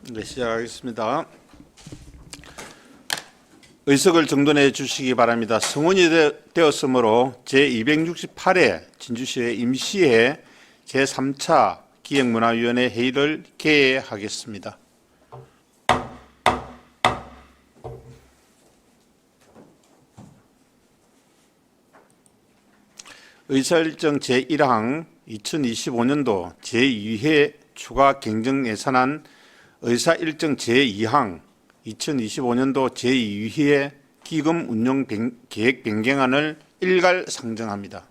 네, 시작하겠습니다. 의석을 정돈해 주시기 바랍니다. 성원이 되었으므로 제268회 진주시의 임시회 제3차 기획문화위원회 회의를 개회하겠습니다. 의사일정 제1항 2025년도 제2회 추가 경정예산안 의사일정 제2항 2025년도 제2회 기금 운용 계획 변경안을 일괄 상정합니다.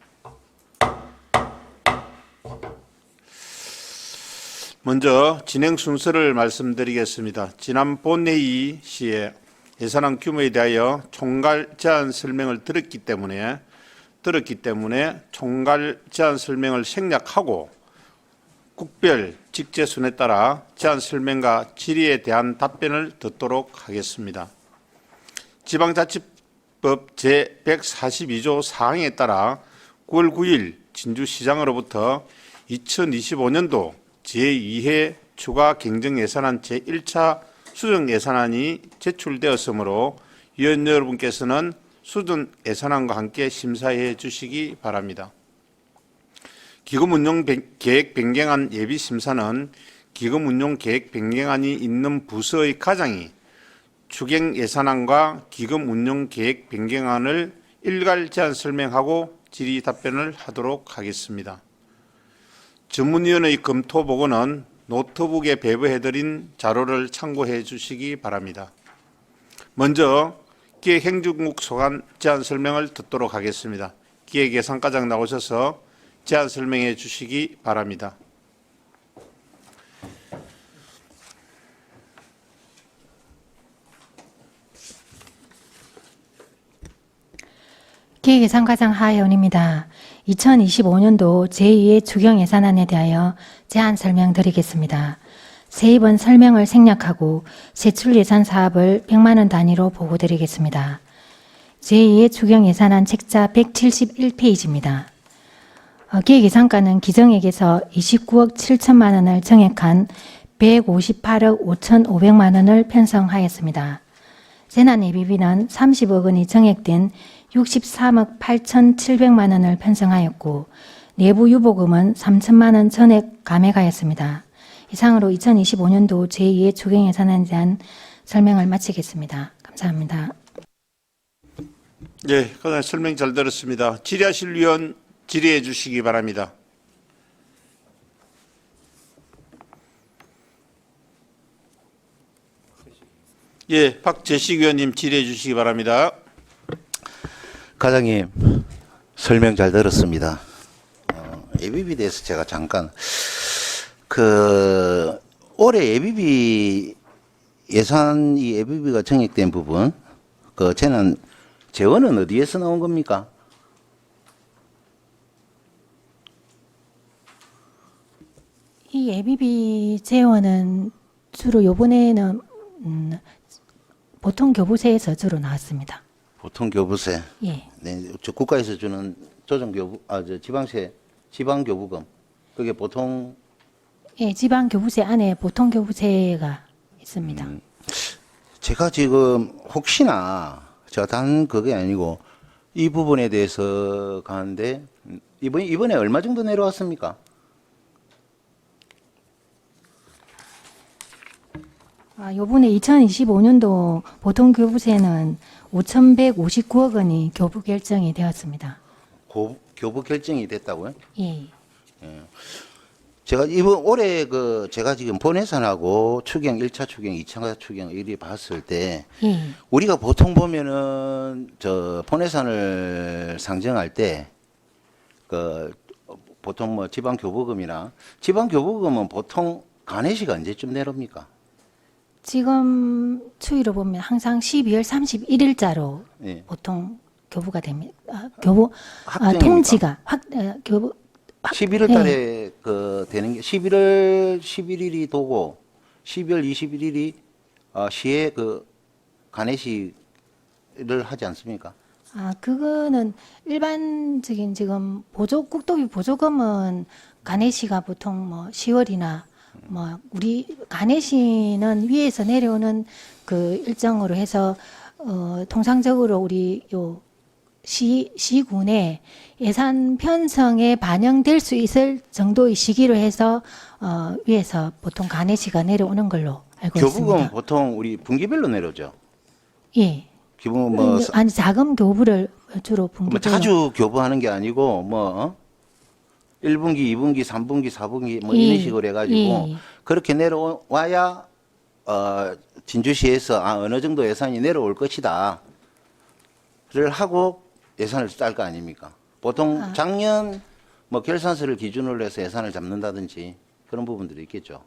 먼저 진행 순서를 말씀드리겠습니다. 지난 본회의 시에 예산안 규모에 대하여 총괄 제안 설명을 들었기 때문에 총괄 제안 설명을 생략하고 국별 직제순에 따라 제안 설명과 질의에 대한 답변을 듣도록 하겠습니다. 지방자치법 제142조 사항에 따라 9월 9일 진주시장으로부터 2025년도 제2회 추가 경정예산안 제1차 수정예산안이 제출되었으므로 위원 여러분께서는 수정예산안과 함께 심사해 주시기 바랍니다. 기금운용계획 변경안 예비심사는 기금운용계획 변경안이 있는 부서의 과장이 추경예산안과 기금운용계획 변경안을 일괄 제안 설명하고 질의 답변을 하도록 하겠습니다. 전문위원의 검토 보고는 노트북에 배부해드린 자료를 참고해 주시기 바랍니다. 먼저 기획행정국 소관 제안 설명을 듣도록 하겠습니다. 기획예산과장 나오셔서 제안 설명해 주시기 바랍니다. 기획예산과장 하혜원입니다. 2025년도 제2회 추경예산안에 대하여 제안 설명드리겠습니다. 세입은 설명을 생략하고 세출예산 사업을 100만 원 단위로 보고드리겠습니다. 제2회 추경예산안 책자 171페이지입니다. 기획예산과는 기정액에서 29억 7천만 원을 정액한 158억 5,500만 원을 편성하였습니다. 재난 예비비는 30억 원이 정액된 63억 8,700만 원을 편성하였고 내부 유보금은 3천만 원 전액 감액하였습니다. 이상으로 2025년도 제2회 추경예산안에 대한 설명을 마치겠습니다. 감사합니다. 네, 과장 설명 잘 들었습니다. 질의하실 위원 질의해 주시기 바랍니다. 예, 박재식 의원님 질의해 주시기 바랍니다. 과장님 설명 잘 들었습니다. 예비비에 대해서 제가 잠깐 올해 예비비 예산이 예비비가 정액된 부분 재원은 어디에서 나온 겁니까? 이 예비비 재원은 주로 요번에는 보통 교부세에서 주로 나왔습니다. 보통 교부세. 예. 네, 국가에서 주는 지방 교부금. 그게 보통. 예, 지방 교부세 안에 보통 교부세가 있습니다. 제가 지금 혹시나 제가 단 그게 아니고 이 부분에 대해서 가는데 이번에 얼마 정도 내려왔습니까? 요번에 2025년도 보통 교부세는 5,159억 원이 교부 결정이 되었습니다. 교부 결정이 됐다고요? 예. 제가 올해 제가 지금 본예산하고 추경 1차 추경, 2차 추경 이리 봤을 때 예. 우리가 보통 보면은 본예산을 상정할 때 보통 뭐 지방 교부금은 보통 간회시가 언제쯤 내려옵니까? 지금 추이로 보면 항상 12월 31일자로 예. 보통 교부가 됩니다. 확정입니까? 통지가 교부 11월 달에 되는 게 11월 11일이 도고 12월 21일이 시에 간회시를 하지 않습니까? 그거는 일반적인 지금 국도비 보조금은 간회시가 보통 뭐 10월이나 뭐 우리 간해시는 위에서 내려오는 그 일정으로 해서 통상적으로 우리 요 시군에 예산 편성에 반영될 수 있을 정도의 시기로 해서 위에서 보통 간해시가 내려오는 걸로 알고 교부금 있습니다. 보통 우리 분기별로 내려오죠. 예. 기본 뭐, 아니 자금 교부를 주로 뭐 분기별로. 자주 교부하는 게 아니고 뭐 1분기, 2분기, 3분기, 4분기 뭐 이런 예. 식으로 해가지고 예. 그렇게 내려와야 진주시에서 어느 정도 예산이 내려올 것이다를 하고 예산을 짤 거 아닙니까? 보통 작년 뭐 결산서를 기준으로 해서 예산을 잡는다든지 그런 부분들이 있겠죠.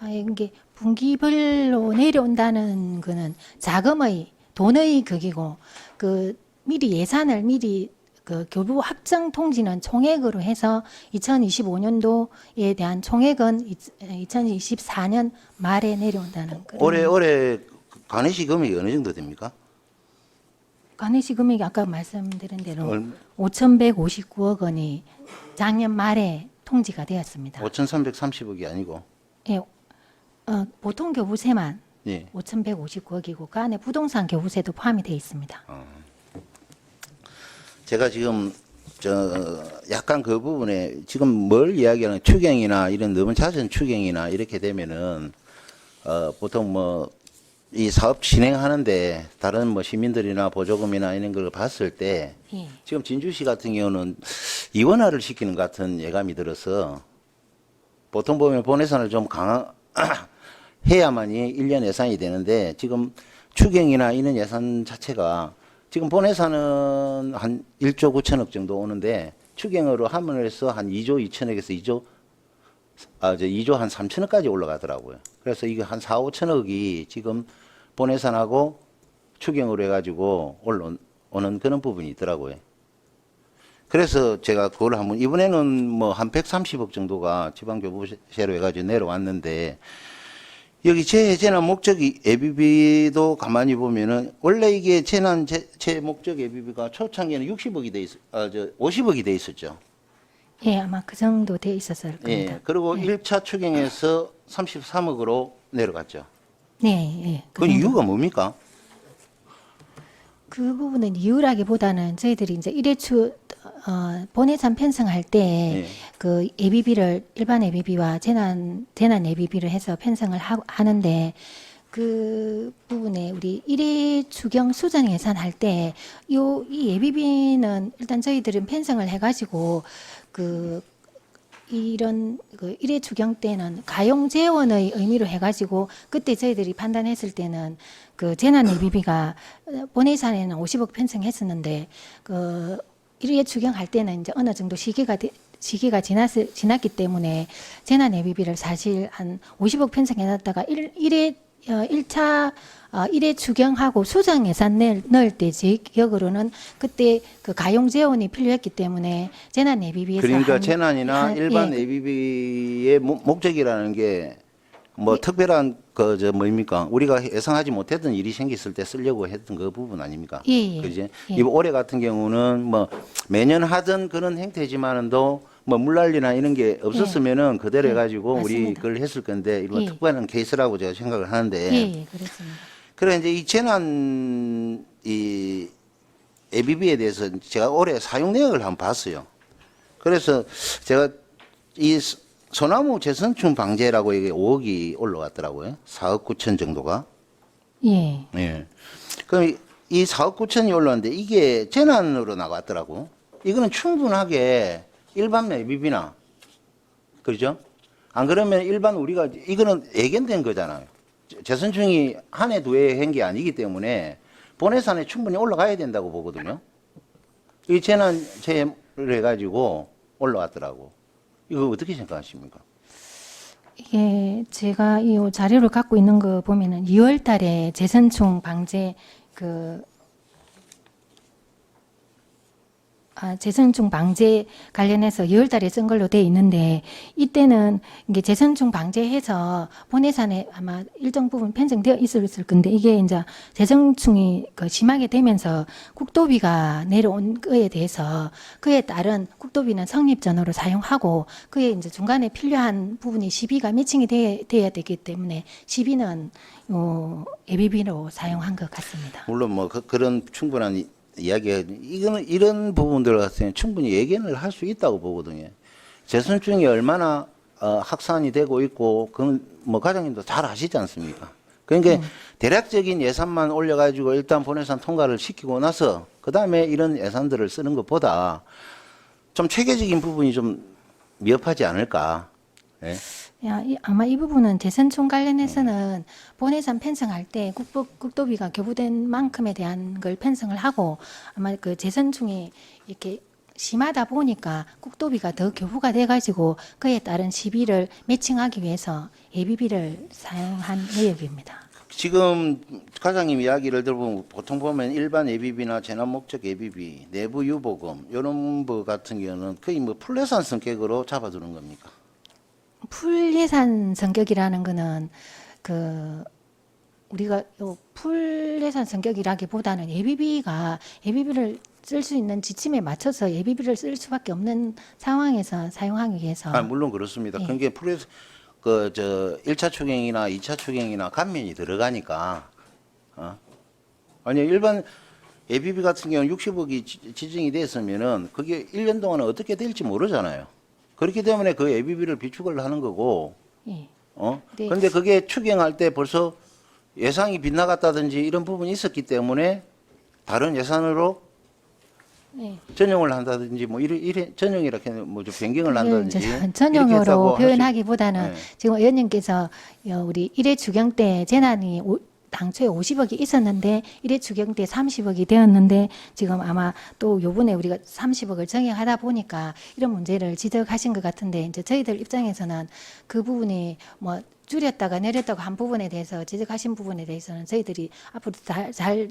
이게 분기별로 내려온다는 거는 자금의 돈의 극이고 그 미리 예산을 미리 그 교부 확정 통지는 총액으로 해서 2025년도에 대한 총액은 2024년 말에 내려온다는 거예요. 올해 간해시 금액이 어느 정도 됩니까? 간해시 금액이 아까 말씀드린 대로 얼마? 5,159억 원이 작년 말에 통지가 되었습니다. 5,330억이 아니고. 예, 보통 교부세만 예. 5,159억이고 그 안에 부동산 교부세도 포함이 되어 있습니다. 제가 지금 약간 그 부분에 지금 뭘 이야기하는 추경이나 이런 너무 잦은 추경이나 이렇게 되면은 보통 뭐 이 사업 진행하는데 다른 뭐 시민들이나 보조금이나 이런 걸 봤을 때 예. 지금 진주시 같은 경우는 이원화를 시키는 것 같은 예감이 들어서 보통 보면 본예산을 좀 해야만이 1년 예산이 되는데 지금 추경이나 이런 예산 자체가 지금 본예산은 한 1조 9천억 정도 오는데 추경으로 함으로써 한 2조 2천억에서 2조 한 3천억까지 올라가더라고요. 그래서 이게 한 4, 5천억이 지금 본예산하고 추경으로 해가지고 올라오는 그런 부분이 있더라고요. 그래서 제가 그걸 한번 이번에는 뭐 한 130억 정도가 지방교부세로 해가지고 내려왔는데 여기 재난 목적이 예비비도 가만히 보면은 원래 이게 재난 재 목적 예비비가 초창기에는 60억이 돼 있, 50억이 돼 있었죠. 예, 아마 그 정도 돼 있었을 겁니다. 예. 그리고 1차 추경에서 33억으로 내려갔죠. 네, 예. 그 이유가 뭡니까? 그 부분은 이유라기보다는 저희들이 이제 본예산 편성할 때 예. 그 예비비를 일반 예비비와 재난 예비비를 해서 편성을 하는데 그 부분에 우리 일회 추경 수정 예산 할 때 이 예비비는 일단 저희들은 편성을 해가지고 이런 그 일회 추경 때는 가용 재원의 의미로 해가지고 그때 저희들이 판단했을 때는 그 재난 예비비가 본예산에는 50억 편성했었는데 그 일회 추경할 때는 이제 어느 정도 시기가 지났기 때문에 재난 예비비를 사실 한 50억 편성해놨다가 1차 일회 추경하고 수정 예산 넣을 때 제 기억으로는 그때 그 가용 재원이 필요했기 때문에 재난 예비비에서 그러니까 재난이나 일반 예, 예비비의 목적이라는 게 뭐 특별한 뭡니까 우리가 예상하지 못했던 일이 생겼을 때 쓰려고 했던 그 부분 아닙니까? 예, 예. 그지? 예. 이번 올해 같은 경우는 뭐 매년 하던 그런 행태지만은도 뭐 물난리나 이런 게 없었으면은 그대로 예, 해가지고 우리 맞습니다. 그걸 했을 건데 이건 예. 특별한 케이스라고 제가 생각을 하는데. 예, 그렇습니다. 그래 이제 이 재난 이 예비비에 대해서 제가 올해 사용 내역을 한번 봤어요. 그래서 제가 이 소나무 재선충 방제라고 이게 5억이 올라왔더라고요. 4억 9천 정도가. 예. 예. 그럼 이 4억 9천이 올라왔는데 이게 재난으로 나갔더라고. 이거는 충분하게 일반 예비비나 그렇죠? 안 그러면 일반 우리가 이거는 예견된 거잖아요. 재선충이 한 해 두 해 한 게 아니기 때문에 본예산에 충분히 올라가야 된다고 보거든요. 이 재난체를 해가지고 올라왔더라고. 이거 어떻게 생각하십니까? 이게 제가 이 자료를 갖고 있는 거 보면은 2월 달에 재선충 방제 재선충 방제 관련해서 2월 달에 쓴 걸로 돼 있는데 이때는 이게 재선충 방제해서 본예산에 아마 일정 부분 편성되어 있을 건데 이게 이제 재선충이 심하게 되면서 국도비가 내려온 거에 대해서 그에 따른 국도비는 성립전으로 사용하고 그에 이제 중간에 필요한 부분이 시비가 매칭이 돼야 되기 때문에 시비는 예비비로 사용한 것 같습니다. 물론 뭐 그런 충분한 이야기가 이거는 이런 부분들 같은 충분히 예견을 할 수 있다고 보거든요. 재선충이 얼마나 확산이 되고 있고 그건 뭐 과장님도 잘 아시지 않습니까? 그러니까 대략적인 예산만 올려가지고 일단 본예산 통과를 시키고 나서 그 다음에 이런 예산들을 쓰는 것보다 좀 체계적인 부분이 좀 미흡하지 않을까. 예. 아마 이 부분은 재선충 관련해서는 본예산 편성할 때 국도비가 교부된 만큼에 대한 걸 편성을 하고 아마 그 재선충이 이렇게 심하다 보니까 국도비가 더 교부가 돼가지고 그에 따른 시비를 매칭하기 위해서 예비비를 사용한 내역입니다. 지금 과장님 이야기를 들어보면 보통 보면 일반 예비비나 재난 목적 예비비, 내부 유보금 이런 거 같은 경우는 거의 뭐 풀예산 성격으로 잡아두는 겁니까? 풀 예산 성격이라는 거는 우리가 풀 예산 성격이라기보다는 예비비를 쓸 수 있는 지침에 맞춰서 예비비를 쓸 수밖에 없는 상황에서 사용하기 위해서. 물론 그렇습니다. 예. 그게 풀예산 저 1차 추경이나 2차 추경이나 감면이 들어가니까 아니 일반 예비비 같은 경우는 60억이 지정이 됐으면은 그게 1년 동안은 어떻게 될지 모르잖아요. 그렇기 때문에 그 예비비를 비축을 하는 거고, 예. 네. 근데 그게 추경할 때 벌써 예상이 빗나갔다든지 이런 부분이 있었기 때문에 다른 예산으로 네. 전용을 한다든지 뭐 이래 전용이라 뭐좀 변경을 그게 한다든지 이제 이렇게 전용어로 했다고 할수 표현하기보다는 네. 지금 의원님께서 우리 1회 추경 때 재난이 당초에 50억이 있었는데 1회 추경 때 30억이 되었는데 지금 아마 또 요번에 우리가 30억을 정액하다 보니까 이런 문제를 지적하신 것 같은데 이제 저희들 입장에서는 그 부분이 뭐 줄였다가 내렸다가 한 부분에 대해서 지적하신 부분에 대해서는 저희들이 앞으로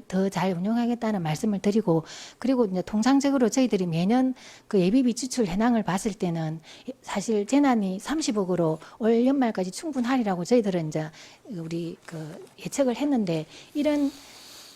더 잘 운영하겠다는 말씀을 드리고 그리고 이제 통상적으로 저희들이 매년 그 예비비 지출 현황을 봤을 때는 사실 재난이 30억으로 올 연말까지 충분하리라고 저희들은 이제 우리 예측을 했는데 이런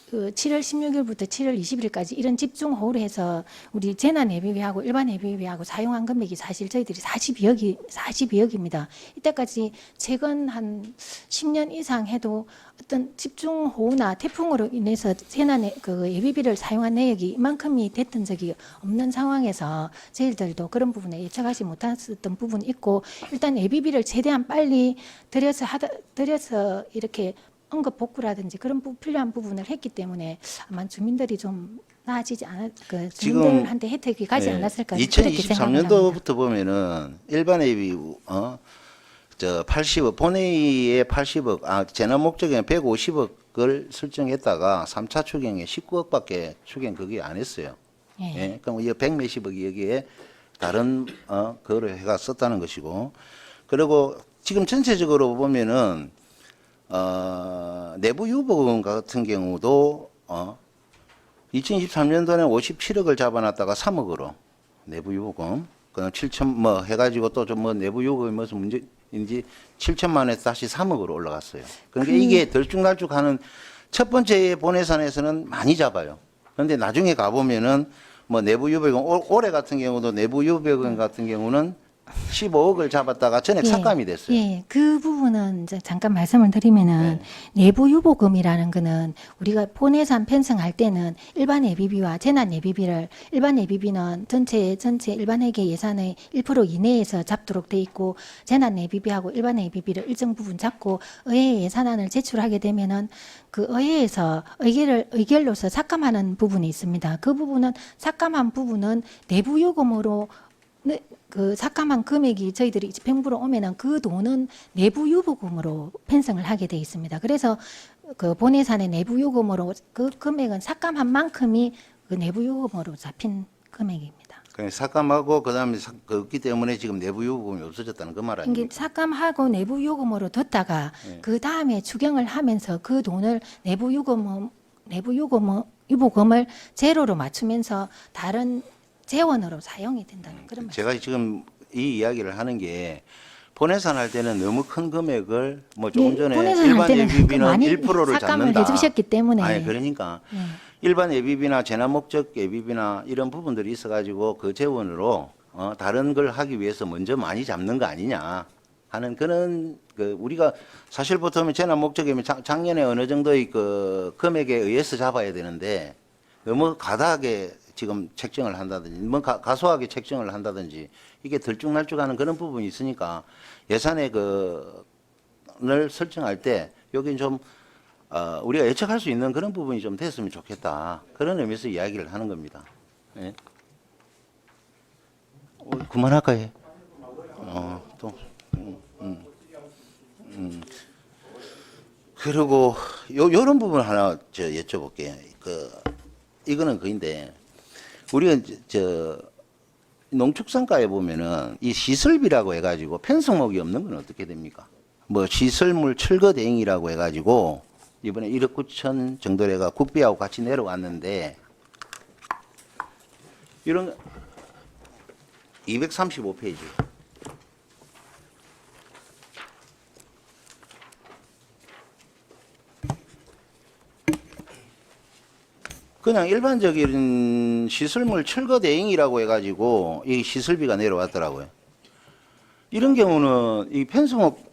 7월 16일부터 7월 20일까지 이런 집중호우를 해서 우리 재난 예비비하고 일반 예비비하고 사용한 금액이 사실 저희들이 42억입니다. 이때까지 최근 한 10년 이상 해도 어떤 집중호우나 태풍으로 인해서 재난의 예비비를 사용한 내역이 이만큼이 됐던 적이 없는 상황에서 저희들도 그런 부분에 예측하지 못했던 부분이 있고 일단 예비비를 최대한 빨리 들여서 이렇게 언급 복구라든지 그런 필요한 부분을 했기 때문에 아마 주민들이 좀 나아지지 주민들한테 혜택이 가지 않았을까 그렇게 생각합니다. 2023년도부터 보면은 일반 예비 저 80억 본회의에 80억 재난 목적에 150억을 설정했다가 3차 추경에 19억밖에 추경 그게 안 했어요. 예. 그럼 이 100몇십억이 여기에 다른 그거를 해가 썼다는 것이고 그리고 지금 전체적으로 보면은 내부 유보금 같은 경우도 2023년도에 57억을 잡아놨다가 3억으로 내부 유보금 그럼 7천 뭐 해가지고 또 좀 뭐 내부 유보금이 무슨 문제인지 7천만에서 다시 3억으로 올라갔어요. 그러니까 이게 덜쭉날쭉하는 첫 번째 본예산에서는 많이 잡아요. 그런데 나중에 가보면은 뭐 내부 유보금 올해 같은 경우도 내부 유보금 같은 경우는 15억을 잡았다가 전액 삭감이 됐어요. 예, 그 부분은 이제 잠깐 말씀을 드리면은 내부 유보금이라는 거는 우리가 본예산 편성할 때는 일반 예비비와 재난 예비비를 일반 예비비는 전체 일반 회계 예산의 1% 이내에서 잡도록 돼 있고 재난 예비비하고 일반 예비비를 일정 부분 잡고 의회 예산안을 제출하게 되면은 그 의회에서 의결로서 삭감하는 부분이 있습니다. 그 부분은 삭감한 부분은 내부 요금으로 그 삭감한 금액이 저희들이 집행부로 오면은 그 돈은 내부 유보금으로 편성을 하게 돼 있습니다. 그래서 그 본예산의 내부 유보금으로 그 금액은 삭감한 만큼이 그 내부 유보금으로 잡힌 금액입니다. 그냥 삭감하고 그다음에 그렇기 때문에 지금 내부 유보금이 없어졌다는 그 말 아닙니까? 이게 삭감하고 내부 유보금으로 뒀다가 그 다음에 추경을 하면서 그 돈을 내부 유보금을 제로로 맞추면서 다른 재원으로 사용이 된다는 그런 말씀. 제가 지금 이 이야기를 하는 게 본예산 할 때는 너무 큰 금액을 뭐 조금 전에 본예산 할 일반 때는 예비비는 많이 1%를 삭감을 잡는다. 해주셨기 때문에. 아니 그러니까 네. 일반 예비비나 재난 목적 예비비나 이런 부분들이 있어가지고 그 재원으로 다른 걸 하기 위해서 먼저 많이 잡는 거 아니냐 하는 그런 그 우리가 사실 보통 재난 목적이면 작년에 어느 정도의 그 금액에 의해서 잡아야 되는데 너무 과다하게 지금 책정을 한다든지 뭐 가소하게 책정을 한다든지 이게 들쭉날쭉하는 그런 부분이 있으니까 예산의 그를 설정할 때 여기 좀 우리가 예측할 수 있는 그런 부분이 좀 됐으면 좋겠다. 그런 의미에서 이야기를 하는 겁니다. 예. 그만할까요? 또. 그리고 요런 부분 하나 저 여쭤볼게요. 이거는 그인데 우리가 농축산가에 보면은 이 시설비라고 해가지고 편성목이 없는 건 어떻게 됩니까? 뭐 시설물 철거 대행이라고 해가지고 이번에 1억 9천 정도래가 국비하고 같이 내려왔는데 이런 235페이지. 그냥 일반적인 시설물 철거 대행이라고 해가지고 이 시설비가 내려왔더라고요. 이런 경우는 이 편성목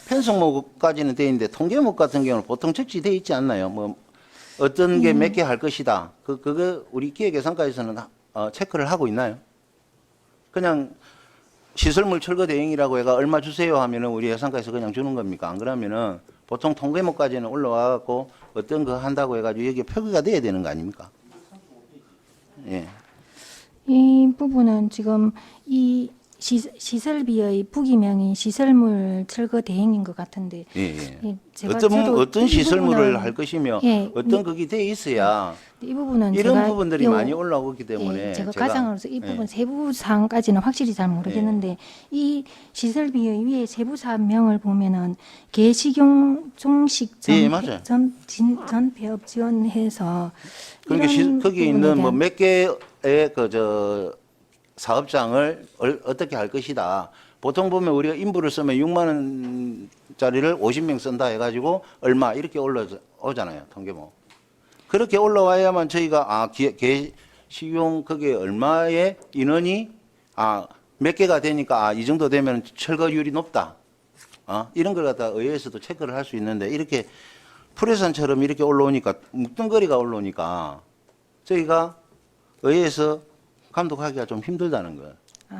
편성목까지는 돼 있는데 통계목 같은 경우는 보통 적시돼 있지 않나요? 뭐 어떤 게 몇 개 할 것이다. 그거 우리 기획예산과에서는 체크를 하고 있나요? 그냥 시설물 철거 대행이라고 해가 얼마 주세요 하면은 우리 예산과에서 그냥 주는 겁니까? 안 그러면은 보통 통계목까지는 올라와갖고 어떤 거 한다고 해가지고 여기에 표기가 돼야 되는 거 아닙니까? 예. 이 부분은 지금 이 시설비의 부기명이 시설물 철거 대행인 것 같은데. 예. 예, 제가 어떤 저도 이 시설물을 부분은- 할 것이며 예, 어떤 그게 돼 있어야 이 부분은 이런 제가 부분들이 요- 많이 올라오기 때문에 예, 제가 가장으로서 이 예. 부분 세부 사항까지는 확실히 잘 모르겠는데 이 시설비의 위에 세부 사항명을 보면은 개식용 종식 예, 맞아요. 전 폐업 지원해서 그러니까 이런 거기 부분에 있는 뭐 대한- 몇 개의 사업장을 어떻게 할 것이다. 보통 보면 우리가 인부를 쓰면 6만 원짜리를 50명 쓴다 해가지고 얼마 이렇게 올라오잖아요. 통계목. 그렇게 올라와야만 저희가 개식용 거기에 얼마의 인원이 몇 개가 되니까 이 정도 되면 철거율이 높다. 이런 걸 갖다 의회에서도 체크를 할 수 있는데 이렇게 풀예산처럼 이렇게 올라오니까 묵등거리가 올라오니까 저희가 의회에서 감독하기가 좀 힘들다는 거예요.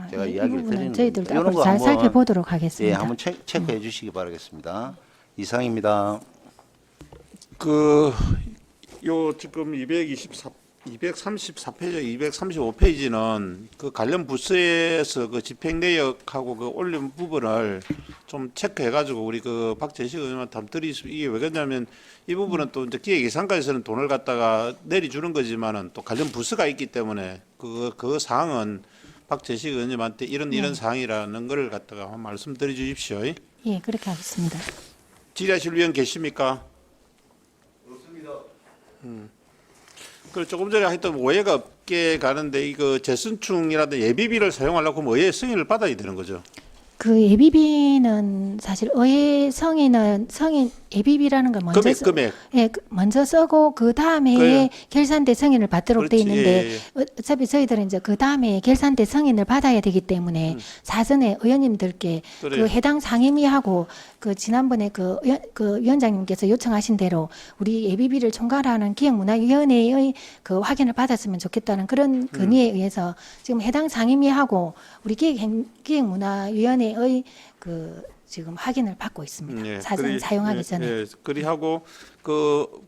제가 이 이야기를 부분은 드리는 저희들도 겁니다. 이런 앞으로 거 잘 한번, 살펴보도록 하겠습니다. 예, 한번 체크해 주시기 바라겠습니다. 이상입니다. 요 지금 234페이지, 235페이지는 그 관련 부서에서 그 집행 내역하고 그 올린 부분을 좀 체크해가지고 우리 그 박재식 의원한테 한번 드릴 수, 이게 왜 그러냐면 이 부분은 또 이제 기획예산과에서는 돈을 갖다가 내려주는 거지만은 또 관련 부서가 있기 때문에 그 사항은 박재식 의원님한테 이런 사항이라는 걸 갖다가 한번 말씀드려 주십시오. 예, 그렇게 하겠습니다. 질의하실 위원 계십니까? 그 조금 전에 하여튼 오해가 없게 가는데 이거 재선충이라든 예비비를 사용하려고 하면 의회 승인을 받아야 되는 거죠. 그 예비비는 사실 의회 성인 예비비라는 걸 먼저 금액. 먼저 쓰고 그 다음에 결산대 승인을 받도록 돼 그렇지. 있는데 예. 어차피 저희들은 이제 그 다음에 결산대 승인을 받아야 되기 때문에 사전에 의원님들께 그래요. 그 해당 상임위하고 그 지난번에 그 위원장님께서 요청하신 대로 우리 예비비를 총괄하는 기획문화위원회의 그 확인을 받았으면 좋겠다는 그런 건의에 의해서 지금 해당 상임위하고 우리 기획문화위원회의 그 지금 확인을 받고 있습니다. 사전 사용하기 전에. 예, 그리하고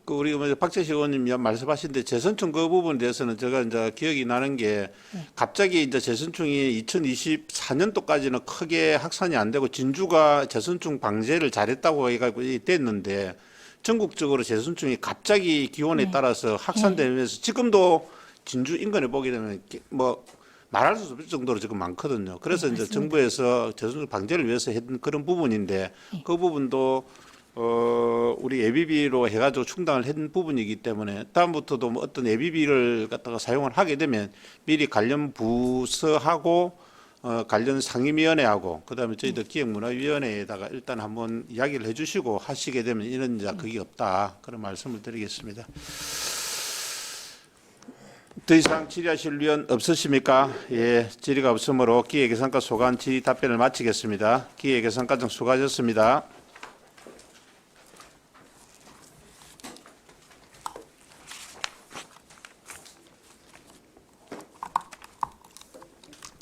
우리 먼저 박재식 의원님이 말씀하신데 재선충 그 부분에 대해서는 제가 이제 기억이 나는 게 갑자기 이제 재선충이 2024년도까지는 크게 확산이 안 되고 진주가 재선충 방제를 잘했다고 해가지고 됐는데 전국적으로 재선충이 갑자기 기온에 따라서 확산되면서 지금도 진주 인근에 보게 되면 뭐 말할 수 없을 정도로 지금 많거든요. 그래서 이제 정부에서 재선충 방제를 위해서 했던 그런 부분인데 그 부분도 우리 예비비로 해가지고 충당을 한 부분이기 때문에 다음부터도 뭐 어떤 예비비를 갖다가 사용을 하게 되면 미리 관련 부서하고 관련 상임위원회하고 그다음에 저희들 기획문화위원회에다가 일단 한번 이야기를 해주시고 하시게 되면 이런 이제 그게 없다 그런 말씀을 드리겠습니다. 더 이상 질의하실 위원 없으십니까? 예, 질의가 없으므로 기획예산과 소관 질의 답변을 마치겠습니다. 기획예산과정 수고하셨습니다.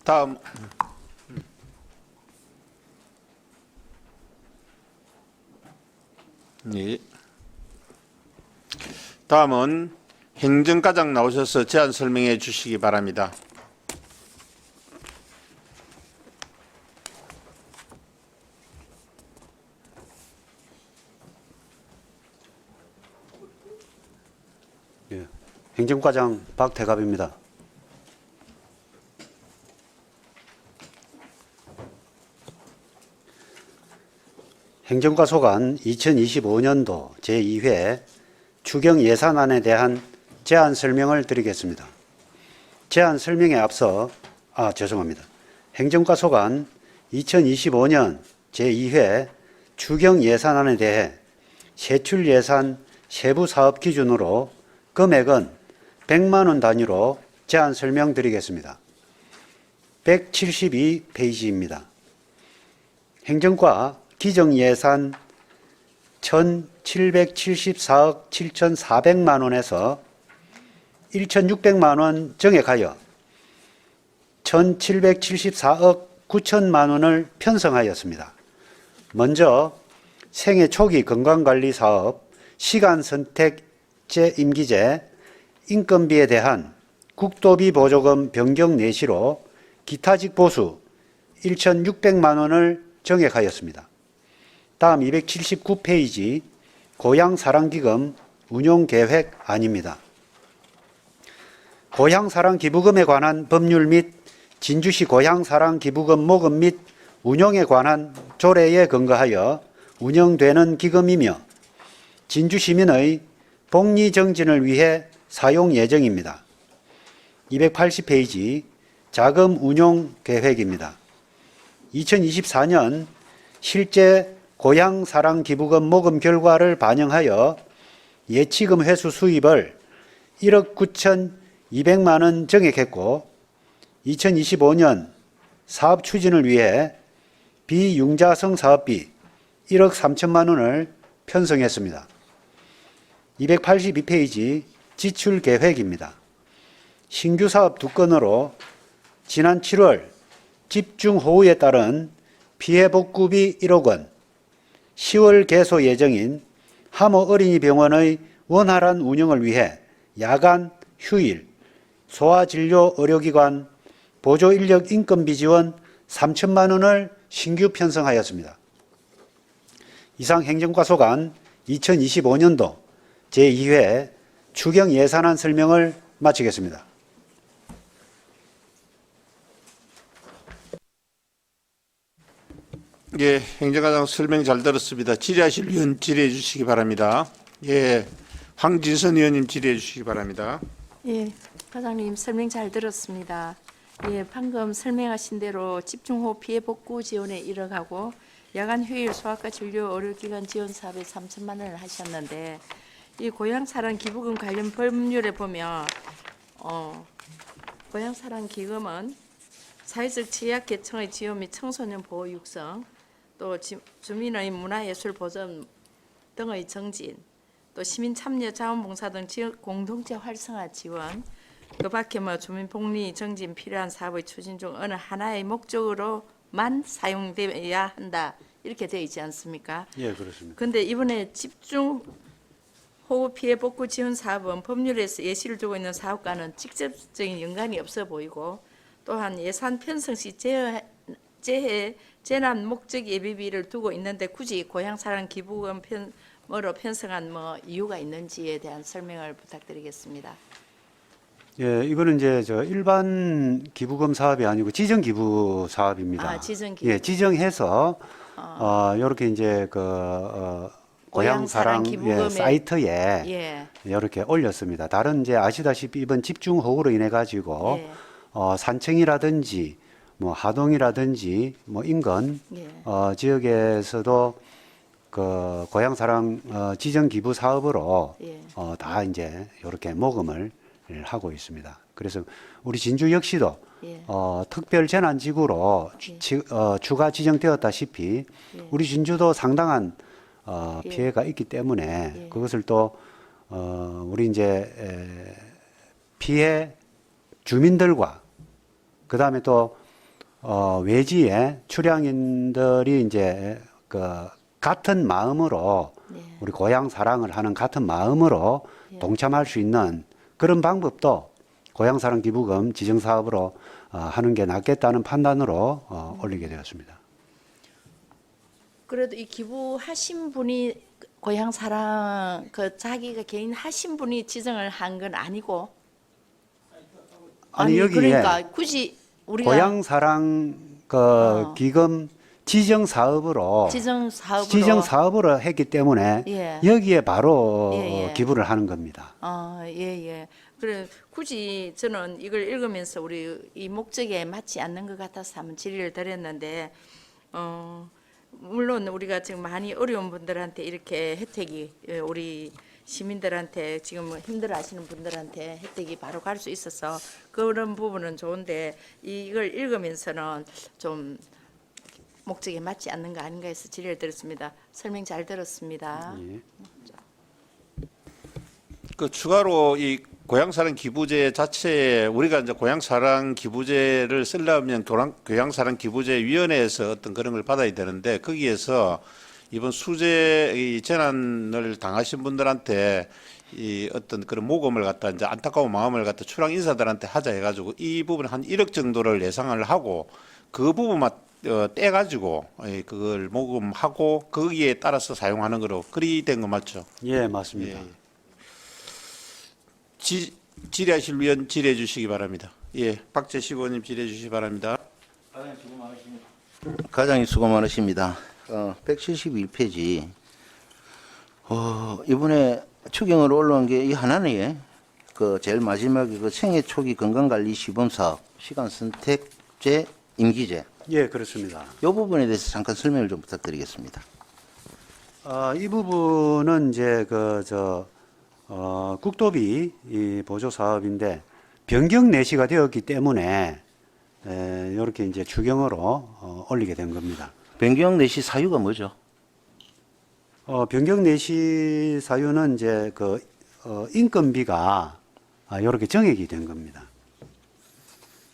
다음 예. 다음은 행정과장 나오셔서 제안 설명해 주시기 바랍니다. 예, 행정과장 박태갑입니다. 행정과 소관 2025년도 제2회 추경 예산안에 대한 제안 설명을 드리겠습니다. 제안 설명에 앞서 죄송합니다. 행정과 소관 2025년 제2회 추경 예산안에 대해 세출 예산 세부 사업 기준으로 금액은 100만 원 단위로 제안 설명드리겠습니다. 172페이지입니다. 행정과 기정 예산 1,774억 7,400만 원에서 1,600만 원 정액하여 1,774억 9천만 원을 편성하였습니다. 먼저 생애 초기 건강관리 사업 시간 선택제 임기제 인건비에 대한 국도비 보조금 변경 내시로 기타직 보수 1,600만 원을 정액하였습니다. 다음 279페이지 고향사랑기금 운용계획안입니다. 고향사랑기부금에 관한 법률 및 진주시 고향사랑기부금 모금 및 운용에 관한 조례에 근거하여 운영되는 기금이며 진주시민의 복리정진을 위해 사용 예정입니다. 280페이지 자금 운용 계획입니다. 2024년 실제 고향사랑기부금 모금 결과를 반영하여 예치금 회수 수입을 1억 9,200만 원 정액했고 2025년 사업 추진을 위해 비융자성 사업비 1억 3천만 원을 편성했습니다. 282페이지 지출 계획입니다. 신규 사업 2건으로 지난 7월 집중호우에 따른 피해 복구비 1억 원, 10월 개소 예정인 함호 어린이병원의 원활한 운영을 위해 야간, 휴일, 소아진료 의료기관 보조인력 인건비 지원 3천만 원을 신규 편성하였습니다. 이상 행정과 소관 2025년도 제2회 추경 예산안 설명을 마치겠습니다. 예, 행정과장 설명 잘 들었습니다. 질의하실 위원 질의해 주시기 바랍니다. 예, 황진선 의원님 질의해 주시기 바랍니다. 예, 과장님 설명 잘 들었습니다. 예, 방금 설명하신 대로 집중호우 피해 복구 지원에 1억하고 야간 휴일 소아과 진료 의료기관 지원 사업에 3천만 원을 하셨는데 이 고향사랑 기부금 관련 법률에 보면 고향사랑 기금은 사회적 취약계층의 지원 및 청소년 보호 육성, 또 주민의 문화예술 보전 등의 정진, 또 시민 참여 자원봉사 등 지역 공동체 활성화 지원, 그 밖에 주민 복리 정진 필요한 사업의 추진 중 어느 하나의 목적으로만 사용되어야 한다 이렇게 되어 있지 않습니까? 예, 그렇습니다. 그런데 이번에 집중 호우 피해 복구 지원 사업은 법률에서 예시를 두고 있는 사업과는 직접적인 연관이 없어 보이고 또한 예산 편성 시 재해 재난 목적 예비비를 두고 있는데 굳이 고향사랑 기부금으로 편성한 이유가 있는지에 대한 설명을 부탁드리겠습니다. 예, 이거는 이제 일반 기부금 사업이 아니고 지정 기부 사업입니다. 지정 기부. 예, 지정해서 이렇게 이제 고향사랑 기부금에 사이트에 예. 이렇게 올렸습니다. 다른 이제 아시다시피 이번 집중호우로 인해 가지고 예. 산청이라든지 뭐 하동이라든지 뭐 인근 예. 지역에서도 그 고향사랑 지정 기부 사업으로 예. 다 이제 이렇게 모금을 하고 있습니다. 그래서 우리 진주 역시도 예. 특별 재난지구로 예. 추가 지정되었다시피 예. 우리 진주도 상당한 예. 피해가 있기 때문에 예. 그것을 또 우리 이제 피해 주민들과 그 다음에 또 외지의 출향인들이 이제 그 같은 마음으로 예. 우리 고향 사랑을 하는 같은 마음으로 예. 동참할 수 있는 그런 방법도 고향 사랑 기부금 지정 사업으로 하는 게 낫겠다는 판단으로 올리게 되었습니다. 그래도 이 기부하신 분이 고향사랑 그 자기가 개인 하신 분이 지정을 한 건 아니고 아니, 여기에 그러니까 굳이 우리가 고향 사랑 그 기금 지정 사업으로 지정 사업으로 했기 때문에 예. 여기에 바로 예, 예. 기부를 하는 겁니다. 예. 그래 굳이 저는 이걸 읽으면서 우리 이 목적에 맞지 않는 것 같아서 한번 질의를 드렸는데 물론 우리가 지금 많이 어려운 분들한테 이렇게 혜택이 우리 시민들한테 지금 힘들어하시는 분들한테 혜택이 바로 갈 수 있어서 그런 부분은 좋은데 이걸 읽으면서는 좀 목적에 맞지 않는 거 아닌가 해서 질의를 드렸습니다. 설명 잘 들었습니다. 예. 그 추가로 이 고향사랑 기부제 자체에 우리가 이제 고향사랑 기부제를 쓰려면 고향사랑 기부제 위원회에서 어떤 그런 걸 받아야 되는데 거기에서 이번 수재 이 재난을 당하신 분들한테 이 어떤 그런 모금을 갖다 이제 안타까운 마음을 갖다 출향 인사들한테 하자 해가지고 이 부분 한 1억 정도를 예상을 하고 그 부분만 떼가지고 그걸 모금하고 거기에 따라서 사용하는 거로 그리 된 거 맞죠? 예, 맞습니다. 예. 질의하실 위원 질의해 주시기 바랍니다. 예, 박재식 의원님 질의해 주시기 바랍니다. 과장님 수고 많으십니다. 171페이지. 이번에 추경으로 올라온 게 이 하나네요. 그 제일 마지막에 그 생애 초기 건강관리 시범 사업, 시간 선택제, 임기제. 예, 그렇습니다. 이 부분에 대해서 잠깐 설명을 좀 부탁드리겠습니다. 이 부분은 이제 국도비 이 보조 사업인데 변경 내시가 되었기 때문에 이렇게 이제 추경으로 올리게 된 겁니다. 변경 내시 사유가 뭐죠? 변경 내시 사유는 이제 인건비가 이렇게 정액이 된 겁니다.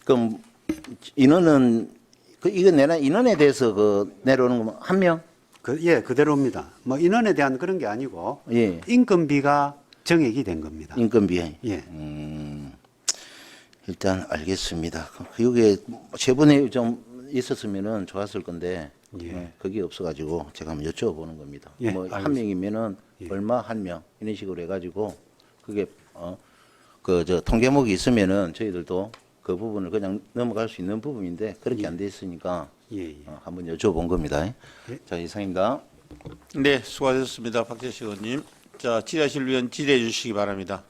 그럼 인원은 이거 인원에 대해서 내려오는 거면 한 명? 예, 그대로입니다. 뭐 인원에 대한 그런 게 아니고 예. 인건비가 정액이 된 겁니다. 인건비. 예. 일단 알겠습니다. 이게 세분에 좀 있었으면은 좋았을 건데 예. 그게 없어가지고 제가 한번 여쭤보는 겁니다. 예, 뭐 한 알겠습니다. 명이면은 예. 얼마 한 명 이런 식으로 해가지고 그게 통계목이 있으면은 저희들도 그 부분을 그냥 넘어갈 수 있는 부분인데 그렇게 안 돼 있으니까 예, 예. 한번 여쭤본 겁니다. 예. 자 이상입니다. 네, 수고하셨습니다. 박재식 의원님. 자, 질의하실 위원 질의해 주시기 바랍니다.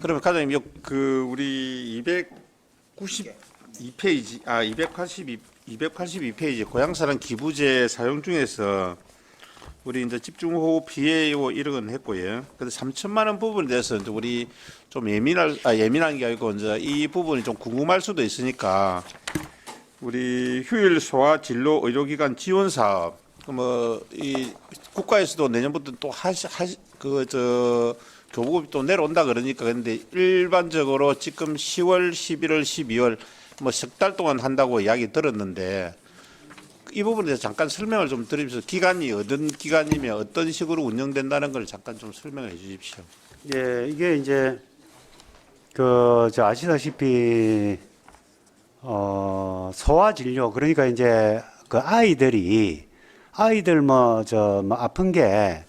그러면 과장님, 우리 292페이지, 282페이지 고향사랑 기부제 사용 중에서 우리 이제 집중호우 피해 이런 건 했고요. 근데 3천만 원 부분에 대해서 이제 우리 좀 예민한 게 아니고 이제 이 부분이 좀 궁금할 수도 있으니까 우리 휴일 소아 진로 의료기관 지원 사업 이 국가에서도 내년부터 또 교부금이 또 내려온다 그러니까 근데 일반적으로 지금 10월, 11월, 12월 뭐 석 달 동안 한다고 이야기 들었는데 이 부분에 대해서 잠깐 설명을 좀 드리면서 기간이 어떤 기간이며 어떤 식으로 운영된다는 걸 잠깐 좀 설명해 주십시오. 예, 이게 이제 아시다시피 소아 진료 그러니까 이제 아이들 아픈 게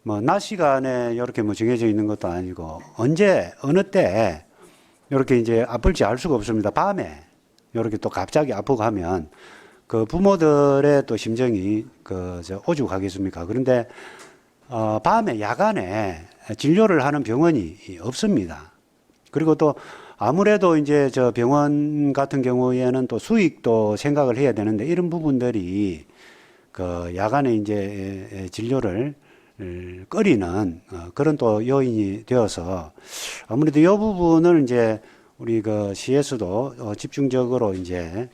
뭐 낮 시간에 이렇게 뭐 정해져 있는 것도 아니고 언제 어느 때 이렇게 이제 아플지 알 수가 없습니다. 밤에 이렇게 또 갑자기 아프고 하면 그 부모들의 또 심정이 저 오죽하겠습니까? 그런데 밤에 야간에 진료를 하는 병원이 없습니다. 그리고 또 아무래도 이제 저 병원 같은 경우에는 또 수익도 생각을 해야 되는데 이런 부분들이 그 야간에 이제 진료를 꺼리는 그런 또 요인이 되어서 아무래도 이 부분을 이제 우리 그 시에서도 집중적으로 이제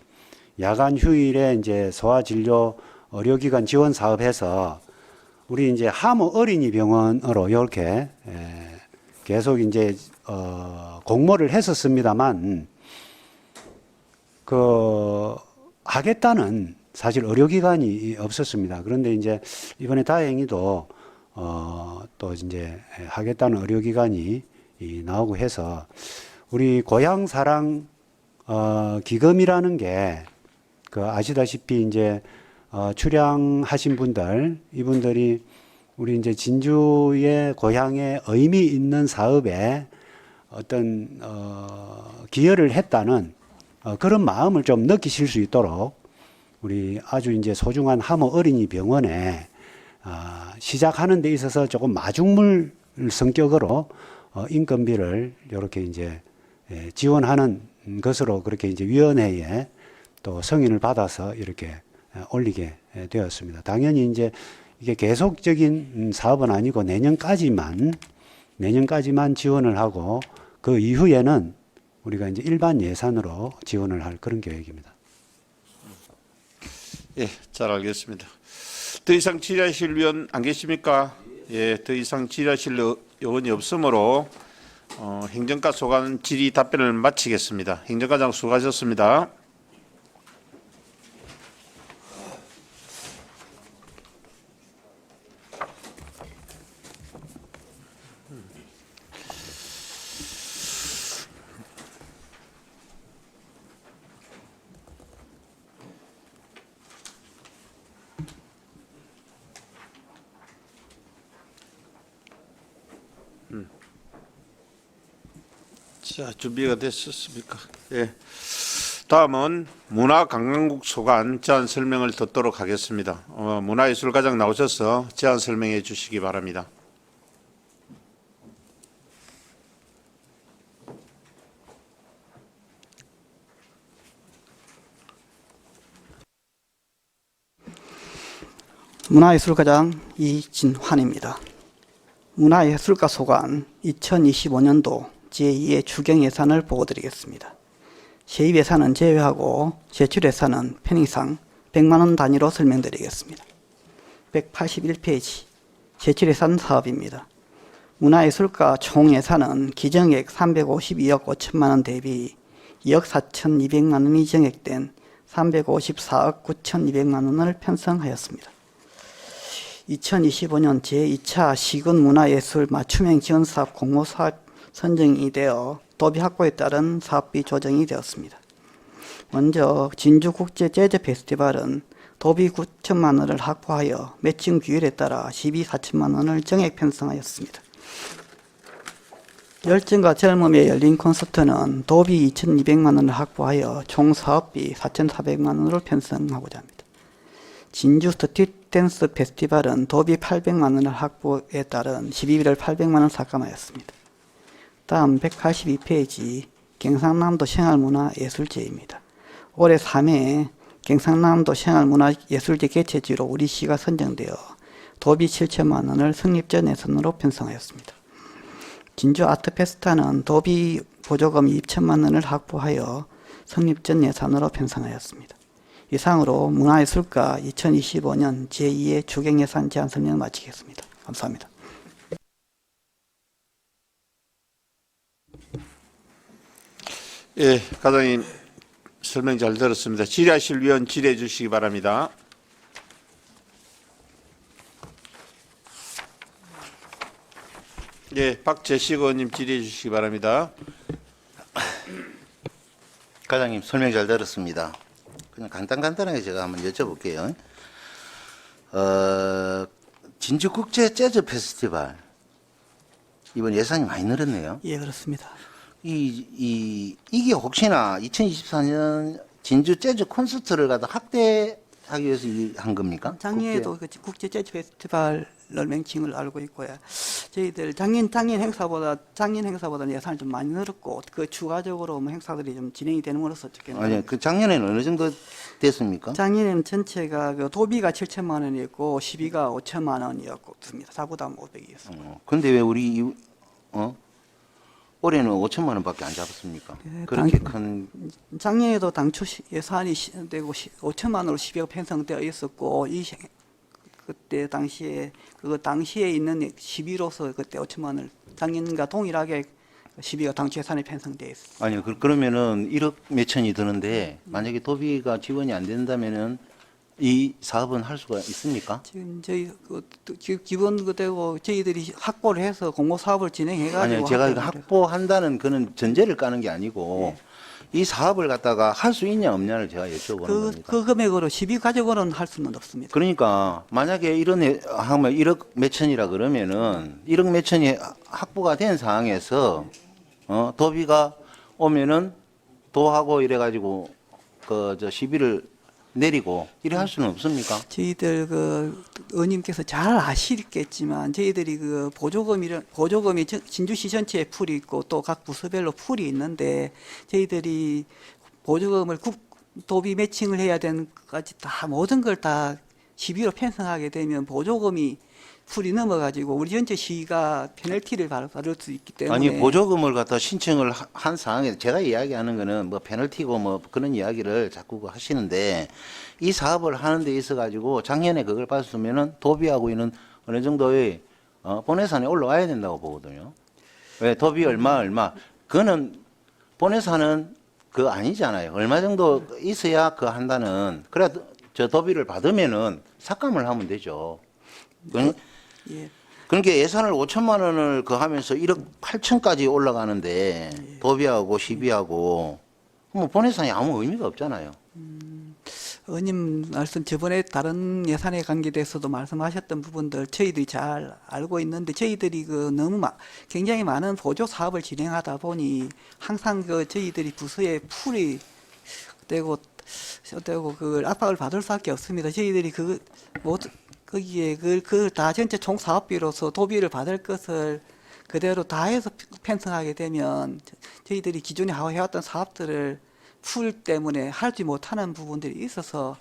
야간 휴일에 이제 소아 진료 의료기관 지원 사업해서 우리 이제 하모 어린이병원으로 이렇게 계속 이제 공모를 했었습니다만 그 하겠다는 사실 의료기관이 없었습니다. 그런데 이제 이번에 다행히도 또 이제 하겠다는 의료기관이 나오고 해서 우리 고향사랑 기금이라는 게 그 아시다시피 이제 출향하신 분들 이분들이 우리 이제 진주의 고향에 의미 있는 사업에 어떤 기여를 했다는 그런 마음을 좀 느끼실 수 있도록 우리 아주 이제 소중한 하모 어린이 병원에 시작하는 데 있어서 조금 마중물 성격으로 인건비를 이렇게 이제 지원하는 것으로 그렇게 이제 위원회에 또 승인을 받아서 이렇게 올리게 되었습니다. 당연히 이제 이게 계속적인 사업은 아니고 내년까지만 지원을 하고 그 이후에는 우리가 이제 일반 예산으로 지원을 할 그런 계획입니다. 예, 잘 알겠습니다. 더 이상 질의하실 위원 안 계십니까? 예, 더 이상 질의하실 의원이 없으므로 행정과 소관 질의 답변을 마치겠습니다. 행정과장 수고하셨습니다. 자, 준비가 됐었습니까? 예. 다음은 문화관광국 소관 제안 설명을 듣도록 하겠습니다. 문화예술과장 나오셔서 제안 설명해 주시기 바랍니다. 문화예술과장 이진환입니다. 문화예술가 소관 2025년도 제2의 추경 예산을 보고드리겠습니다. 세입 예산은 제외하고 제출 예산은 편의상 100만 원 단위로 설명드리겠습니다. 181페이지 제출 예산 사업입니다. 문화예술가 총 예산은 기정액 352억 5천만 원 대비 2억 4,200만 원이 정액된 354억 9,200만 원을 편성하였습니다. 2025년 제2차 시군 문화예술 맞춤형 지원사업 공모사업 선정이 되어 도비 확보에 따른 사업비 조정이 되었습니다. 먼저 진주국제 재즈 페스티벌은 도비 9천만 원을 확보하여 매칭 규율에 따라 시비 4천만 원을 정액 편성하였습니다. 열정과 젊음에 열린 콘서트는 도비 2,200만 원을 확보하여 총 사업비 4,400만 원으로 편성하고자 합니다. 진주 스트릿 댄스 페스티벌은 도비 800만 원을 확보에 따른 12비를 800만 원 삭감하였습니다. 다음 182페이지 경상남도 생활문화예술제입니다. 올해 3회 경상남도 생활문화예술제 개최지로 우리시가 선정되어 도비 7천만 원을 성립전 예산으로 편성하였습니다. 진주 아트페스타는 도비 보조금 2천만 원을 확보하여 성립전 예산으로 편성하였습니다. 이상으로 문화예술가 2025년 제2의 추경예산 제안 설명을 마치겠습니다. 감사합니다. 예, 과장님 설명 잘 들었습니다. 질의하실 위원 질의해 주시기 바랍니다. 예, 박재식 의원님 질의해 주시기 바랍니다. 과장님 설명 잘 들었습니다. 그냥 간단하게 제가 한번 여쭤볼게요. 진주국제 재즈 페스티벌 이번 예산이 많이 늘었네요. 예, 그렇습니다. 이게 혹시나 2024년 진주 재즈 콘서트를 갖다 확대하기 위해서 한 겁니까? 작년에도 그 국제 재즈 페스티벌 맹칭을 알고 있고요. 저희들 작년 행사보다 예산을 좀 많이 늘었고 그 추가적으로 뭐 행사들이 좀 진행이 되는 것으로서 좋겠네요. 아니, 그 작년에는 어느 정도 됐습니까? 작년에는 전체가 그 도비가 7천만 원이었고 시비가 5천만 원이었습니다. 사부담 500이었습니다. 근데 왜 우리 올해는 5천만 원밖에 안 잡았습니까? 예, 그렇게 큰 작년에도 당초 예산이 되고 5천만 원으로 시비가 편성되어 있었고 그때 당시에 있는 시비로서 그때 5천만 원을 작년과 동일하게 시비가 당초 예산에 편성되어 있습니다. 아니요. 그러면은 1억 몇천이 드는데 만약에 도비가 지원이 안 된다면은 이 사업은 할 수가 있습니까? 지금 저희 기본 그대로 저희들이 확보를 해서 공모 사업을 진행해가지고 아니요. 제가 이거 확보한다는 그는 전제를 까는 게 아니고 이 사업을 갖다가 할 수 있냐 없냐를 제가 여쭤보는 겁니다. 그 금액으로 시비 가져고는 할 수는 없습니다. 그러니까 만약에 이런 하면 1억 몇천이라 그러면은 1억 몇천이 확보가 된 상황에서 도비가 오면은 도하고 이래가지고 저 시비를 내리고 이래 할 수는 없습니까? 저희들 그 의원님께서 잘 아시겠지만 저희들이 그 보조금이 진주시 전체에 풀이 있고 또 각 부서별로 풀이 있는데 저희들이 보조금을 도비 매칭을 해야 되는 것까지 다 모든 걸 다 시비로 편성하게 되면 보조금이 풀이 넘어가지고 우리 전체 시가 페널티를 받을 수 있기 때문에 아니 보조금을 갖다 신청을 한 상황에 제가 이야기하는 거는 뭐 페널티고 뭐 그런 이야기를 자꾸 하시는데 이 사업을 하는 데 있어 가지고 작년에 그걸 봤으면은 도비하고 있는 어느 정도의 본예산에 올라와야 된다고 보거든요. 왜 도비 얼마 그거는 본예산은 그거 아니잖아요. 얼마 정도 있어야 그 한다는 그래 저 도비를 받으면은 삭감을 하면 되죠. 예. 그러니까 예산을 5천만 원을 그 하면서 1억 8천까지 올라가는데 도비하고 시비하고 뭐 본예산이 아무 의미가 없잖아요. 의원님 말씀 저번에 다른 예산에 관계돼서도 말씀하셨던 부분들 저희들이 잘 알고 있는데 저희들이 그 너무 굉장히 많은 보조 사업을 진행하다 보니 항상 그 저희들이 부서에 풀이 되고 그 압박을 받을 수밖에 없습니다. 저희들이 거기에 그걸 다 전체 총 사업비로서 도비를 받을 것을 그대로 다 해서 편성하게 되면 저희들이 기존에 해왔던 사업들을 풀 때문에 하지 못하는 부분들이 있어서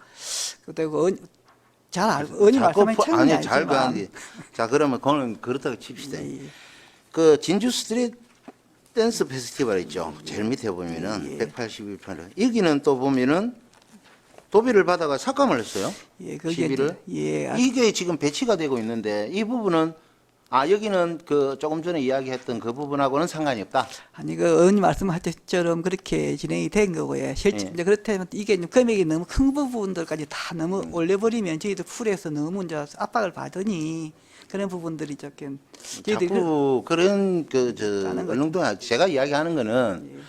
그리고 의원님 말씀은 책임이 아니 잘 아니지만 그런데 자 그러면 그거는 그렇다고 칩시다. 예, 그 진주 스트리트 댄스 페스티벌 있죠. 제일 밑에 보면은 181편 여기는 또 보면은 도비를 받아가 삭감을 했어요. 예, 시비를. 예, 이게 지금 배치가 되고 있는데 이 부분은 여기는 그 조금 전에 이야기했던 그 부분하고는 상관이 없다. 아니 그 의원님 말씀할 때처럼 그렇게 진행이 된 거고요. 실제 이제 그렇다면 이게 금액이 너무 큰 부분들까지 다 너무 올려버리면 저희들 풀에서 너무 이제 압박을 받으니 그런 부분들이 조금 자꾸 그런 얼렁뚱 제가 이야기하는 거는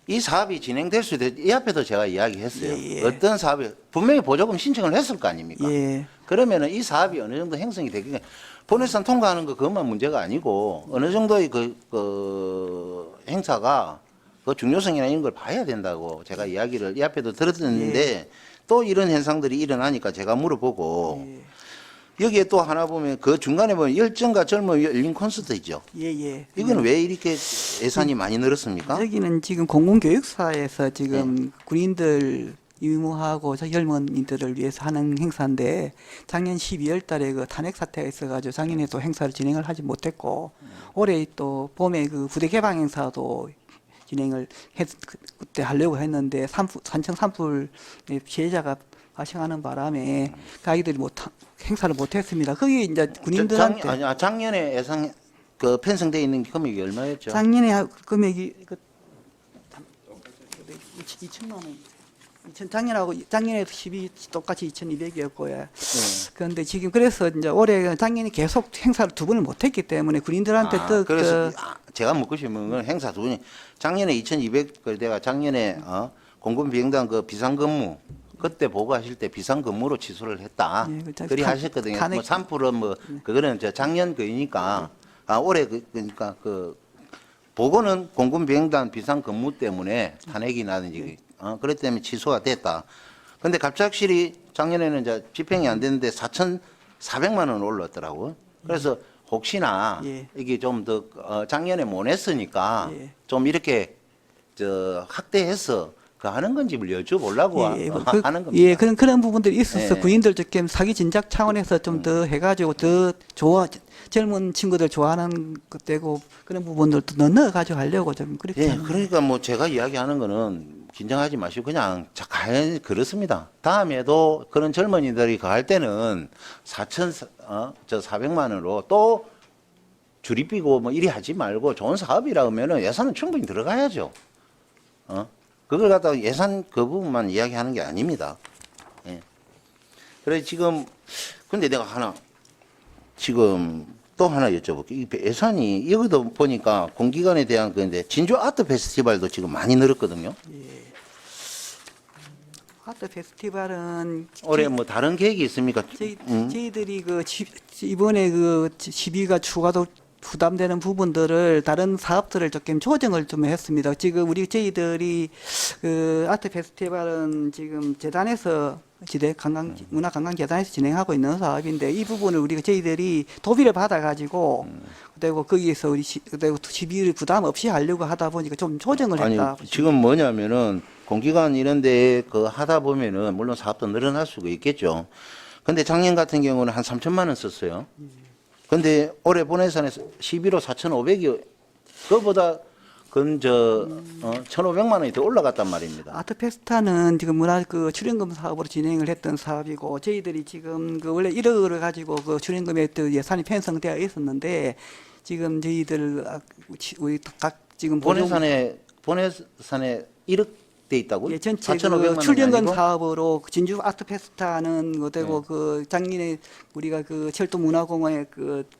이 사업이 진행될 수 있도록 이 앞에도 제가 이야기했어요. 예. 어떤 사업이 분명히 보조금 신청을 했을 거 아닙니까? 예. 그러면은 이 사업이 어느 정도 형성이 되기 본예산 통과하는 거 그것만 문제가 아니고 어느 정도의 그 행사가 그 중요성이나 이런 걸 봐야 된다고 제가 이야기를 이 앞에도 들었는데 또 이런 현상들이 일어나니까 제가 물어보고 여기에 또 하나 보면 그 중간에 보면 열정과 젊음이 열린 콘서트 있죠. 예. 이건 왜 이렇게 예산이 많이 늘었습니까? 여기는 지금 공공교육사에서 지금 군인들 유무하고 젊은이들을 위해서 하는 행사인데 작년 12월 달에 그 탄핵 사태가 있어가지고 작년에 또 행사를 진행을 하지 못했고 올해 또 봄에 그 부대 개방 행사도 진행을 그때 하려고 했는데 산청 산불 피해자가 발생하는 바람에 그 아이들이 행사를 못했습니다. 거기 이제 군인들한테 작년에 예상 그 편성돼 있는 금액이 얼마였죠? 작년에 금액이 2천만 원. 작년에도 12 똑같이 2,200이었고요. 그런데 지금 그래서 이제 올해 작년에 계속 행사를 2번을 못했기 때문에 군인들한테 그래서 제가 묻고 싶은 건 행사 2번이 작년에 2,200을 내가 작년에 공군 비행단 그 비상근무 그때 보고하실 때 비상근무로 취소를 했다. 그리 하셨거든요. 뭐 산불은 뭐 그거는 저 작년 거이니까 올해 그러니까 그 보고는 공군 비행단 비상근무 때문에 탄핵이 나든지 그렇기 때문에 취소가 됐다. 근데 갑작스레 작년에는 이제 집행이 안 됐는데 4,400만 원 올랐더라고. 그래서 혹시나 예. 이게 좀 더 작년에 못 냈으니까 예. 좀 이렇게 확대해서 그 하는 건지 여쭤보려고 하는 겁니다. 예, 그런 부분들이 있어서 예. 군인들 좀 사기 진작 차원에서 좀 더 해가지고 더 젊은 친구들 좋아하는 것 되고 그런 부분들도 넣어가지고 하려고 좀 그렇게 예, 하는 그러니까 뭐 제가 이야기하는 거는 긴장하지 마시고 그냥 그렇습니다. 다음에도 그런 젊은이들이 가할 때는 4,400만 원으로 또 줄이비고 뭐 이리 하지 말고 좋은 사업이라 하면은 예산은 충분히 들어가야죠. 그걸 갖다가 예산 그 부분만 이야기하는 게 아닙니다. 예. 그래 지금 근데 내가 지금 또 하나 여쭤볼게요. 이 예산이 여기도 보니까 공기관에 대한 건데 진주 아트 페스티벌도 지금 많이 늘었거든요. 아트 페스티벌은 올해 뭐 다른 계획이 있습니까? 저희들이 이번에 시비가 추가도 부담되는 부분들을 다른 사업들을 조금 조정을 좀 했습니다. 지금 저희들이 아트 페스티벌은 지금 재단에서 문화관광재단에서 진행하고 있는 사업인데 이 부분을 저희들이 도비를 받아가지고 그리고 거기에서 그리고 시비를 부담 없이 하려고 하다 보니까 좀 조정을 했다. 지금 뭐냐면은 공기관 이런 데 하다 보면은 물론 사업도 늘어날 수가 있겠죠. 근데 작년 같은 경우는 한 3천만 원 썼어요. 근데 올해 본예산에서 11호 4,500이 그거보다 1,500만 원이 더 올라갔단 말입니다. 아트 페스타는 지금 출연금 사업으로 진행을 했던 사업이고 저희들이 지금 원래 1억을 가지고 출연금에 예산이 편성되어 있었는데 지금 저희들 우리 각 지금 본예산에 1억 돼 있다고요? 예, 전체 4,500만 원이 출연금 아니고? 사업으로 진주 아트 페스타는 되고 작년에 우리가 철도문화공원에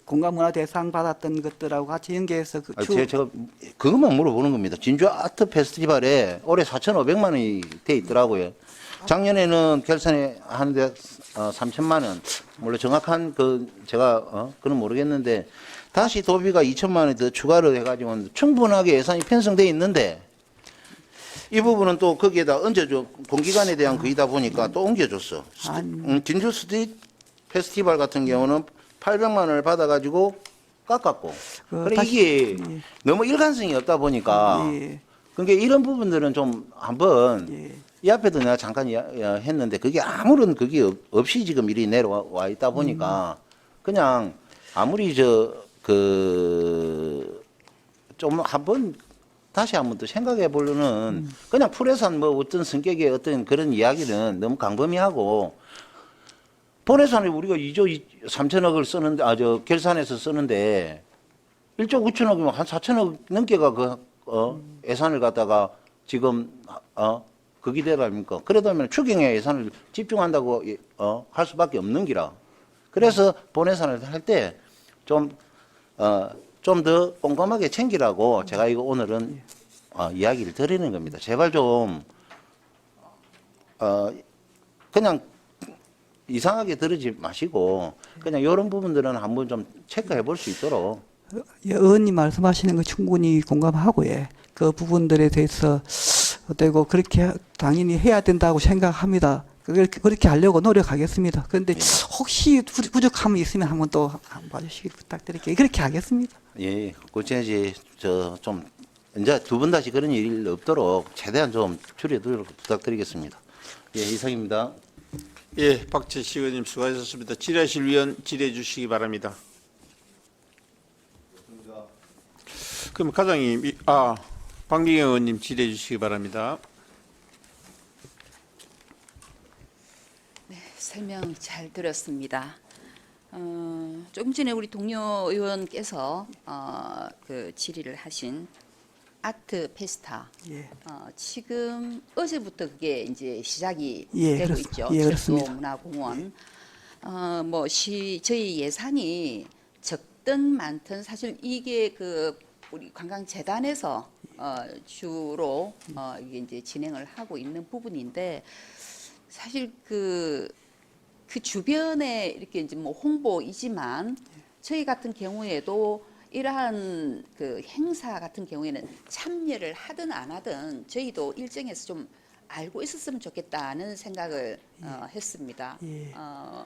공간문화 대상 받았던 것들하고 같이 연계해서 제가 그것만 물어보는 겁니다. 진주 아트 페스티벌에 올해 4,500만 원이 돼 있더라고요. 작년에는 결산에 하는데 3천만 원. 물론 정확한 제가 그건 모르겠는데 다시 도비가 2천만 원이 더 추가로 해가지고 충분하게 예산이 편성돼 있는데 이 부분은 또 거기에다 얹어줘 공기관에 대한 거이다 보니까 또 옮겨줬어. 진주 스트릿 페스티벌 같은 경우는 800만 원을 받아가지고 깎았고. 그래 이게 너무 일관성이 없다 보니까. 그러니까 이런 부분들은 좀 한번 이 앞에도 내가 잠깐 했는데 그게 아무런 그게 없이 지금 일이 내려와 있다 보니까 그냥 아무리 좀 한번 다시 한번 또 생각해 보려는 그냥 풀예산 뭐 어떤 성격의 어떤 그런 이야기는 너무 광범위하고 본예산에 우리가 2조 3천억을 쓰는데 결산해서 쓰는데 1조 9천억이면 한 4천억 넘게가 예산을 갖다가 지금 거기 되랍니까? 그러다면 추경에 예산을 집중한다고 할 수밖에 없는 기라. 그래서 본예산을 할 때 좀 더 꼼꼼하게 챙기라고 제가 이거 오늘은 이야기를 드리는 겁니다. 제발 좀 그냥 이상하게 들으지 마시고 그냥 이런 부분들은 한번 좀 체크해 볼 수 있도록. 의원님 말씀하시는 거 충분히 공감하고 그 부분들에 대해서 되고 그렇게 당연히 해야 된다고 생각합니다. 그렇게 하려고 노력하겠습니다. 그런데 혹시 부족함이 있으면 한번 또 봐주시기 부탁드릴게요. 그렇게 하겠습니다. 예, 고치지 좀 이제 두 번 다시 그런 일이 없도록 최대한 좀 줄여두도록 부탁드리겠습니다. 예, 이상입니다. 예, 박재식 의원님 수고하셨습니다. 질의하실 위원 질의해 주시기 바랍니다. 그럼 과장님, 박미경 의원님 질의해 주시기 바랍니다. 설명 잘 들었습니다. 조금 전에 우리 동료 의원께서 질의를 하신 아트 페스타 지금 어제부터 그게 이제 시작이 되고 있죠. 그렇습니다. 철도문화공원 저희 예산이 적든 많든 사실 이게 우리 관광재단에서 주로 이게 이제 진행을 하고 있는 부분인데 사실 그 주변에 이렇게 이제 뭐 홍보이지만 저희 같은 경우에도 이러한 행사 같은 경우에는 참여를 하든 안 하든 저희도 일정에서 좀 알고 있었으면 좋겠다는 생각을 했습니다. 예.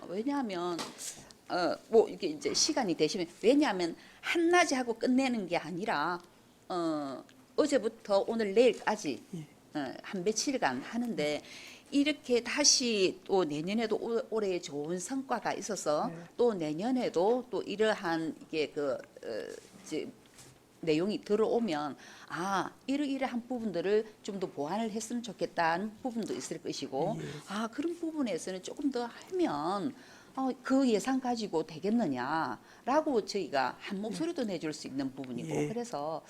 왜냐하면 뭐 이게 이제 시간이 되시면 왜냐하면 한낮에 하고 끝내는 게 아니라 어제부터 오늘 내일까지 한 며칠간 하는데 이렇게 다시 또 내년에도 올해 좋은 성과가 있어서 또 내년에도 또 이러한 이게 이제 내용이 들어오면 이러이러한 부분들을 좀 더 보완을 했으면 좋겠다는 부분도 있을 것이고 그런 부분에서는 조금 더 하면 그 예산 가지고 되겠느냐라고 저희가 한 목소리도 내줄 수 있는 부분이고 예. 그래서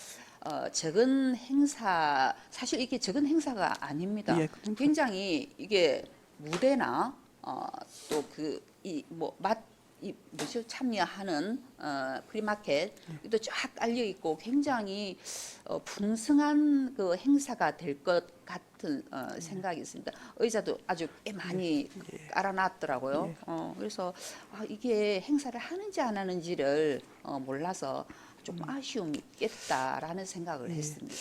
적은 행사 사실 이게 적은 행사가 아닙니다. 예, 굉장히 이게 무대나 또 뭐죠 참여하는 프리마켓 또 쫙 깔려 있고 굉장히 풍성한 그 행사가 될 것 같은 생각이 있습니다. 의자도 아주 꽤 많이 깔아놨더라고요. 그래서 이게 행사를 하는지 안 하는지를 몰라서 조금 아쉬움이 있겠다라는 생각을 했습니다.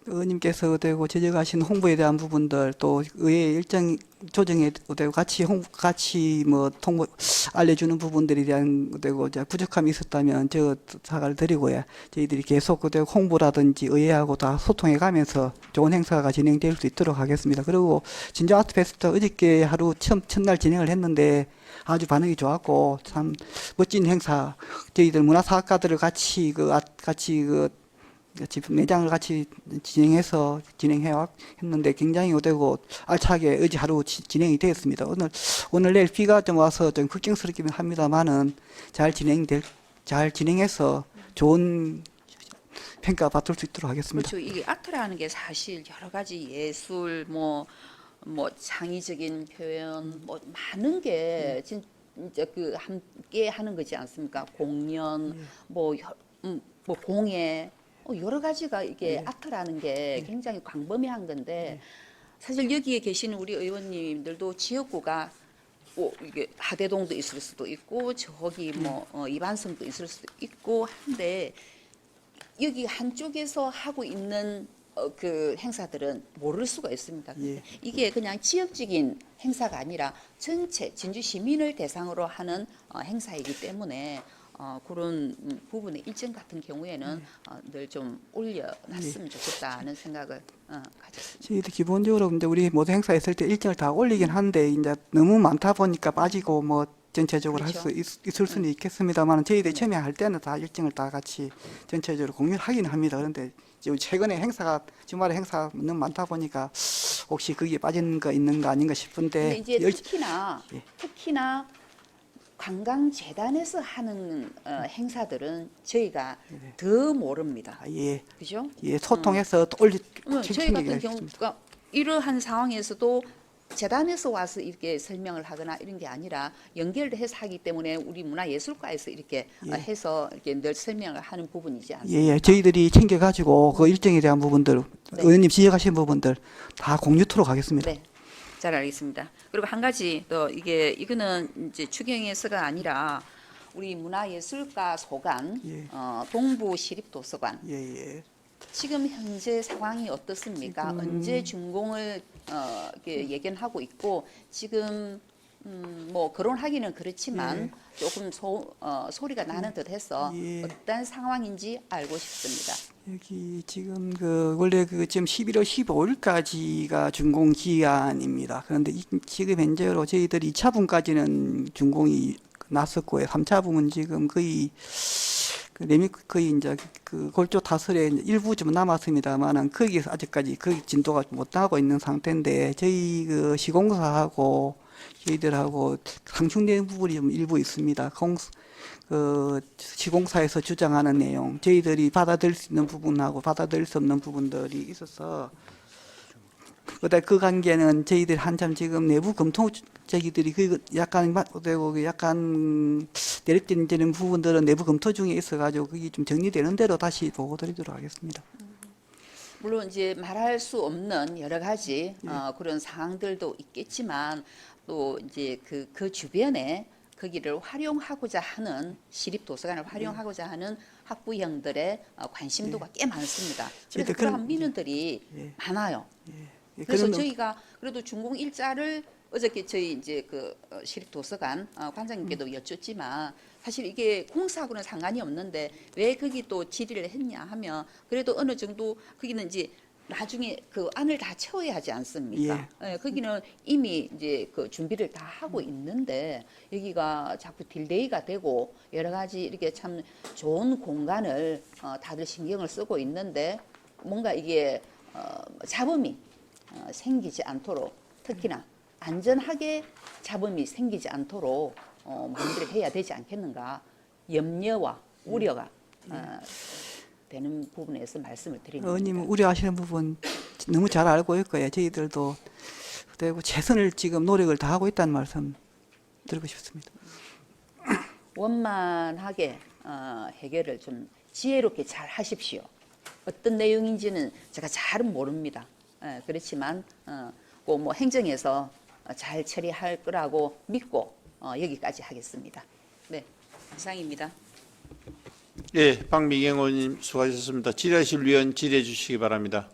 의원님께서 되고 제정하신 홍보에 대한 부분들 또 의회 일정 조정에 되고 같이 뭐 통보 알려주는 부분들에 대한 되고 부족함이 있었다면 저 사과를 드리고요. 저희들이 계속 되고 홍보라든지 의회하고 다 소통해가면서 좋은 행사가 진행될 수 있도록 하겠습니다. 그리고 진주 아트 페스티벌 어저께 하루 첫날 진행을 했는데 아주 반응이 좋았고 참 멋진 행사. 저희들 문화사학과들을 같이 매장을 같이 진행했는데 굉장히 오되고 알차게 어제 하루 진행이 되었습니다. 오늘 내일 비가 좀 와서 좀 걱정스럽긴 합니다만은 잘 진행해서 좋은 평가 받을 수 있도록 하겠습니다. 그렇죠. 이게 아트라는 게 사실 여러 가지 예술 뭐 창의적인 표현 뭐 많은 게 진짜 그 함께 하는 거지 않습니까? 공연 뭐 공예 여러 가지가 이게 아트라는 게 굉장히 광범위한 건데 사실 여기에 계시는 우리 의원님들도 지역구가 이게 하대동도 있을 수도 있고 저기 이반성도 있을 수도 있고 한데 여기 한쪽에서 하고 있는 그 행사들은 모를 수가 있습니다. 이게 그냥 지역적인 행사가 아니라 전체 진주 시민을 대상으로 하는 행사이기 때문에 그런 부분의 일정 같은 경우에는 늘 좀 올려놨으면 좋겠다는 생각을 가졌습니다. 저희도 기본적으로 근데 우리 모든 행사 했을 때 일정을 다 올리긴 한데 이제 너무 많다 보니까 빠지고 뭐 전체적으로 그렇죠. 할 수 있을 수는 있겠습니다만 저희들이 처음에 할 때는 다 일정을 다 같이 전체적으로 공유를 하긴 합니다. 그런데 지금 최근에 주말에 행사가 너무 많다 보니까 혹시 거기에 빠진 거 있는 거 아닌가 싶은데 근데 이제 특히나 관광재단에서 하는 행사들은 저희가 더 모릅니다. 그죠? 소통해서 또 저희 같은 경우가 이러한 상황에서도 재단에서 와서 이렇게 설명을 하거나 이런 게 아니라 연결을 해서 하기 때문에 우리 문화예술과에서 이렇게 해서 이렇게 늘 설명을 하는 부분이지 않습니까? 저희들이 챙겨가지고 그 일정에 대한 부분들, 의원님 지적하신 부분들 다 공유토록 하겠습니다. 네, 잘 알겠습니다. 그리고 한 가지 또 이거는 이제 추경에서가 아니라 우리 문화예술과 소관, 동부 시립도서관. 지금 현재 상황이 어떻습니까? 언제 준공을 이렇게 예견하고 있고 지금 뭐 거론하기는 그렇지만 조금 소리가 나는 듯해서 어떤 상황인지 알고 싶습니다. 여기 지금 원래 지금 11월 15일까지가 준공 기한입니다. 그런데 지금 현재로 저희들이 2차분까지는 준공이 났었고요. 3차분은 지금 거의 이제 골조 타설에 일부 좀 남았습니다만은 거기에서 아직까지 진도가 못 나고 있는 상태인데 저희 시공사하고 저희들하고 상충된 부분이 좀 일부 있습니다. 시공사에서 주장하는 내용, 저희들이 받아들일 수 있는 부분하고 받아들일 수 없는 부분들이 있어서 그 관계는 저희들 한참 지금 내부 검토 저희들이 약간 내립되는 부분들은 내부 검토 중에 있어가지고 그게 좀 정리되는 대로 다시 보고드리도록 하겠습니다. 물론 이제 말할 수 없는 여러 가지 그런 상황들도 있겠지만 또 이제 그 주변에 거기를 활용하고자 하는 시립도서관을 활용하고자 하는 학부형들의 관심도가 꽤 많습니다. 그래서 그런 민원들이 많아요. 그래서 그런 저희가 그래도 준공 일자를 어저께 저희 이제 그 시립도서관 관장님께도 여쭙지만 사실 이게 공사하고는 상관이 없는데 왜 거기 또 질의를 했냐 하면 그래도 어느 정도 거기는 이제 나중에 그 안을 다 채워야 하지 않습니까? 예, 거기는 이미 이제 그 준비를 다 하고 있는데 여기가 자꾸 딜레이가 되고 여러 가지 이렇게 참 좋은 공간을 다들 신경을 쓰고 있는데 뭔가 이게 잡음이 생기지 않도록 특히나 안전하게 잡음이 생기지 않도록 문제를 해야 되지 않겠는가 염려와 우려가 되는 부분에서 말씀을 드립니다. 의원님 우려하시는 부분 너무 잘 알고 있고요. 저희들도 그리고 최선을 지금 노력을 다 하고 있다는 말씀 드리고 싶습니다. 원만하게 해결을 좀 지혜롭게 잘 하십시오. 어떤 내용인지는 제가 잘은 모릅니다. 그렇지만 꼭 뭐 행정에서 잘 처리할 거라고 믿고 여기까지 하겠습니다. 네, 이상입니다. 예, 박미경 의원님 수고하셨습니다. 질의하실 위원 질의해 주시기 바랍니다.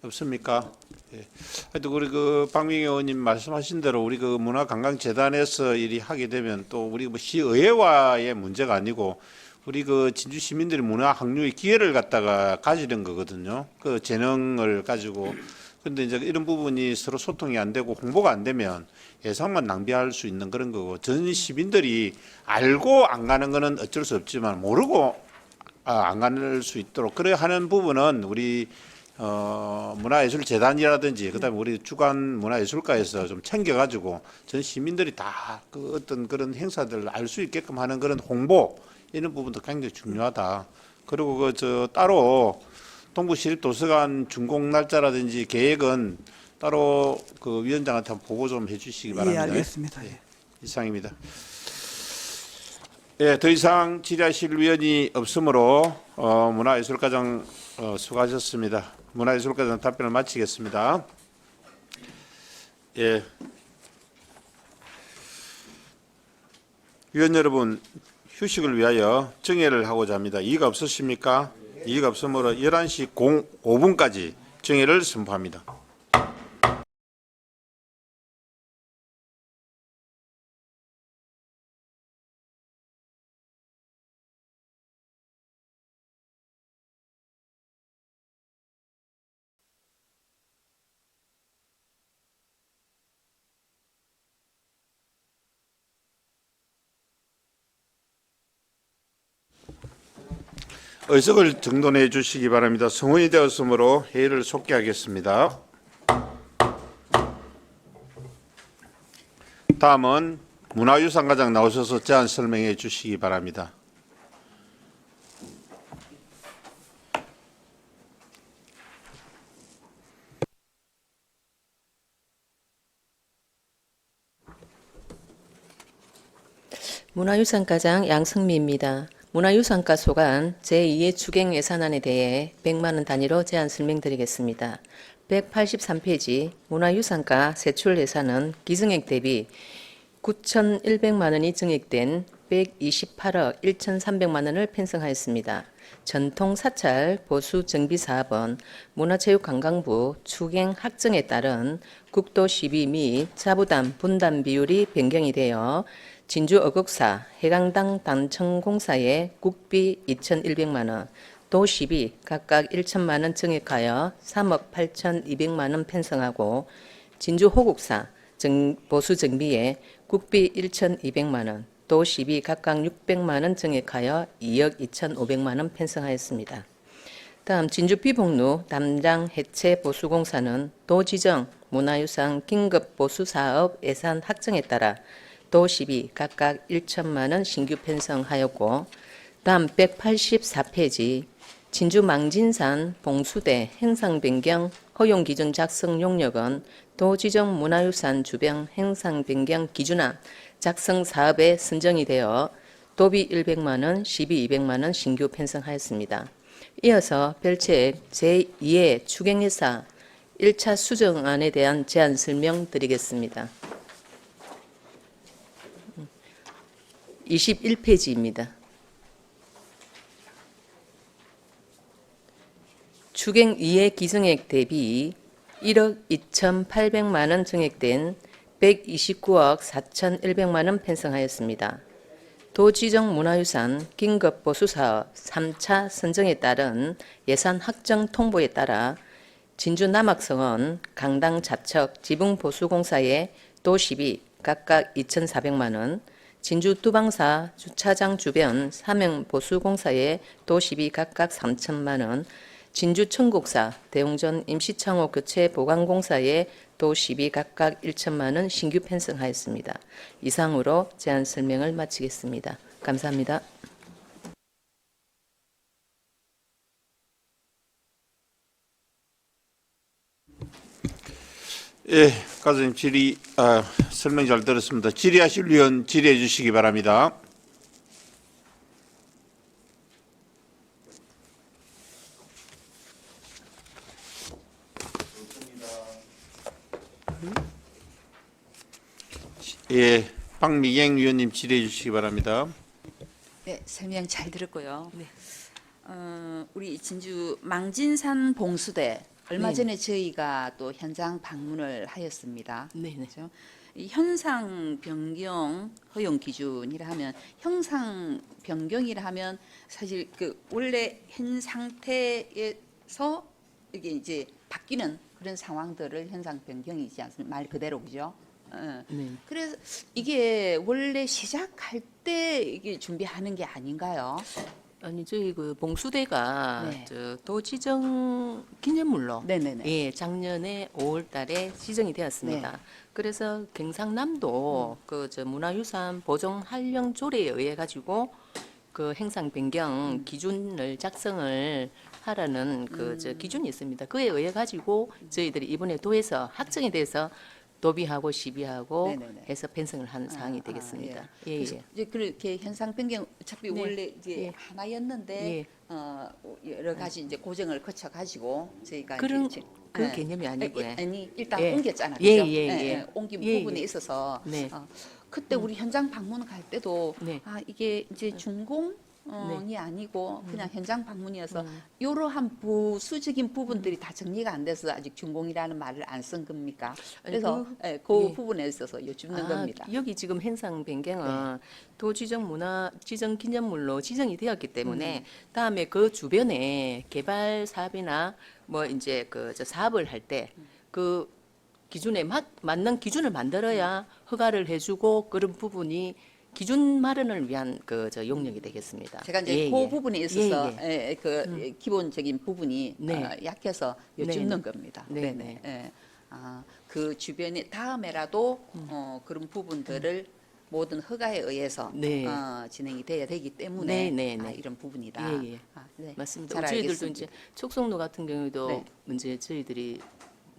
없습니까? 예. 하여튼 우리 그 박미경 의원님 말씀하신 대로 우리 그 문화관광재단에서 일이 하게 되면 또 우리 뭐 시의회와의 문제가 아니고 우리 그 진주 시민들이 문화 항류의 기회를 갖다가 가지는 거거든요. 그 재능을 가지고. 근데 이제 이런 부분이 서로 소통이 안 되고 홍보가 안 되면 예산만 낭비할 수 있는 그런 거고 전 시민들이 알고 안 가는 거는 어쩔 수 없지만 모르고 안 갈 수 있도록 그래 하는 부분은 우리 문화예술재단이라든지 그다음에 우리 주간 문화예술가에서 좀 챙겨가지고 전 시민들이 다 그 어떤 그런 행사들을 알 수 있게끔 하는 그런 홍보 이런 부분도 굉장히 중요하다. 그리고 그 저 따로 동부시립도서관 준공 날짜라든지 계획은 따로 그 위원장한테 한번 보고 좀 해주시기 바랍니다. 예, 알겠습니다. 예. 이상입니다. 예, 더 이상 질의하실 위원이 없으므로 문화예술과장 수고하셨습니다. 문화예술과장 답변을 마치겠습니다. 예. 위원 여러분, 휴식을 위하여 정회를 하고자 합니다. 이의가 없으십니까? 이의가 없으므로 11시 05분까지 정회를 선포합니다. 의석을 정돈해 주시기 바랍니다. 성원이 되었으므로 회의를 속개하겠습니다. 다음은 문화유산과장 나오셔서 제안 설명해 주시기 바랍니다. 문화유산과장 양승미입니다. 문화유산과 소관 제2의 추경 예산안에 대해 100만 원 단위로 제안 설명드리겠습니다. 183페이지 문화유산과 세출 예산은 기증액 대비 9,100만 원이 증액된 128억 1,300만 원을 편성하였습니다. 전통 사찰 보수 정비 사업은 문화체육관광부 추경 확정에 따른 국도 시비 및 자부담 분담 비율이 변경이 되어 진주 어국사 해강당 단청공사에 국비 2,100만 원, 도시비 각각 1천만 원 증액하여 3억 8,200만 원 편성하고 진주 호국사 보수 정비에 국비 1,200만 원, 도시비 각각 600만 원 증액하여 2억 2,500만 원 편성하였습니다. 다음 진주 비복루 담장 해체 보수공사는 도지정 문화유산 긴급 보수 사업 예산 확정에 따라 도시비 각각 1천만 원 신규 편성하였고 다음 184페이지 진주 망진산 봉수대 행상 변경 허용 기준 작성 용역은 도지정 문화유산 주변 행상 변경 기준안 작성 사업에 선정이 되어 도비 100만 원, 시비 200만 원 신규 편성하였습니다. 이어서 별채액 제2의 추경예산 1차 수정안에 대한 제안 설명 드리겠습니다. 21페이지입니다. 추경 2의 기증액 대비 1억 2,800만 원 증액된 129억 4,100만 원 편성하였습니다. 도지정 문화유산 긴급보수사업 3차 선정에 따른 예산 확정 통보에 따라 진주 남학성원 강당 자척 지붕보수공사에 도시비 각각 2,400만 원, 진주 뚜방사 주차장 주변 사명 보수공사에 도시비 각각 3천만 원, 진주 청국사 대웅전 임시창호 교체 보강공사에 도시비 각각 1천만 원 신규 편성하였습니다. 이상으로 제안 설명을 마치겠습니다. 감사합니다. 예, 가수님 설명 잘 들었습니다. 질의하실 위원 질의해 주시기 바랍니다. 예, 박미경 위원님 질의해 주시기 바랍니다. 네, 설명 잘 들었고요. 우리 진주 망진산 봉수대 얼마 네. 전에 저희가 또 현장 방문을 하였습니다. 네, 네. 그렇죠? 이 현상 변경 허용 기준이라 하면 형상 변경이라 하면 사실 그 원래 현 상태에서 이게 이제 바뀌는 그런 상황들을 현상 변경이지 않습니까? 말 그대로 그죠? 네. 그래서 이게 원래 시작할 때 이게 준비하는 게 아닌가요? 아니 저희 그 봉수대가 네. 저 도지정 기념물로 네네네. 예, 작년에 5월달에 지정이 되었습니다. 네. 그래서 경상남도 그 저 문화유산 보존 활용 조례에 의해 가지고 그 행상 변경 기준을 작성을 하라는 그 저 기준이 있습니다. 그에 의해 가지고 저희들이 이번에 도에서 확정이 돼서 도비하고 시비하고 네네네. 해서 편성을 한 사항이 되겠습니다. 예, 그래서 예. 이제 그렇게 현상 변경 어차피 네. 원래 이제 예. 하나였는데 예. 여러 가지 이제 고정을 거쳐 가지고 저희가 그런 이제 그 예. 개념이 아니고요. 아니 일단 예. 옮겼잖아요. 예, 그죠? 예, 예. 옮긴 예, 부분에 예. 있어서 네. 그때 우리 현장 방문 갈 때도 네. 이게 이제 준공이 아니고 그냥 현장 방문이어서 음. 이러한 부수적인 부분들이 다 정리가 안 돼서 아직 준공이라는 말을 안 쓴 겁니까? 아니, 그래서 예. 부분에 있어서 여쭙는 겁니다. 여기 지금 행상 변경은 도지정 문화 지정 기념물로 지정이 되었기 때문에 다음에 그 주변에 개발 사업이나 뭐 이제 그 저 사업을 할 때 그 기준에 맞는 기준을 만들어야 허가를 해주고 그런 부분이 기준 마련을 위한 그 저 용역이 되겠습니다. 제가 이제 예, 그 예. 부분에 있어서 예, 그 기본적인 부분이 네. 약해서 여쭙는 겁니다. 네, 네네. 예. 그 주변에 다음에라도 그런 부분들을 모든 허가에 의해서 네. 진행이 돼야 되기 때문에 네, 네, 네. 이런 부분이다. 예, 예. 네. 맞습니다. 잘 저희들도 알겠습니다. 이제 촉송로 같은 경우도 네. 이제 저희들이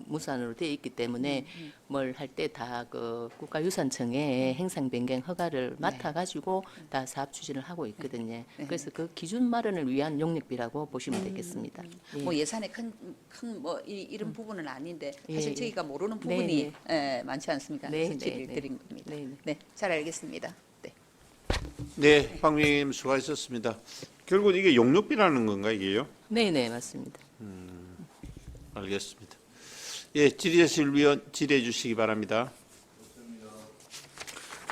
무산으로 되어 있기 때문에 뭘 할 때 다 그 국가유산청에 행상 변경 허가를 맡아 가지고 다 사업 추진을 하고 있거든요. 그래서 그 기준 마련을 위한 용역비라고 보시면 되겠습니다. 예. 뭐 예산에 큰 뭐 이런 부분은 아닌데 사실 예, 예. 저희가 모르는 네, 부분이 많지 않습니까? 네, 그래서 네, 질의를 네. 드린 겁니다. 네, 네. 네, 잘 알겠습니다. 네. 네, 박미경 수고하셨습니다. 결국 이게 용역비라는 건가 이게요? 네, 네, 맞습니다. 알겠습니다. 예, 질의하실 위원 질의해 주시기 바랍니다.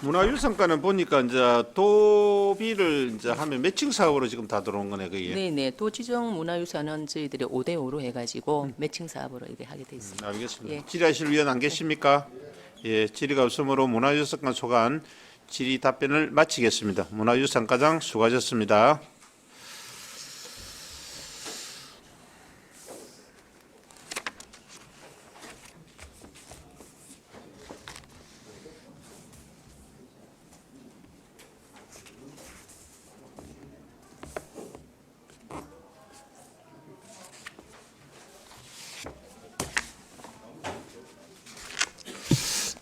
문화유산과는 보니까 이제 도비를 이제 하면 매칭 사업으로 지금 다 들어온 거네 그게. 네, 네. 도지정 문화유산은 저희들이 5대 5로 해 가지고 매칭 사업으로 이렇게 하게 돼 있습니다. 알겠습니다. 예. 질의하실 위원 안 계십니까? 예, 질의가 없으므로 문화유산과 소관 질의 답변을 마치겠습니다. 문화유산과장 수고하셨습니다.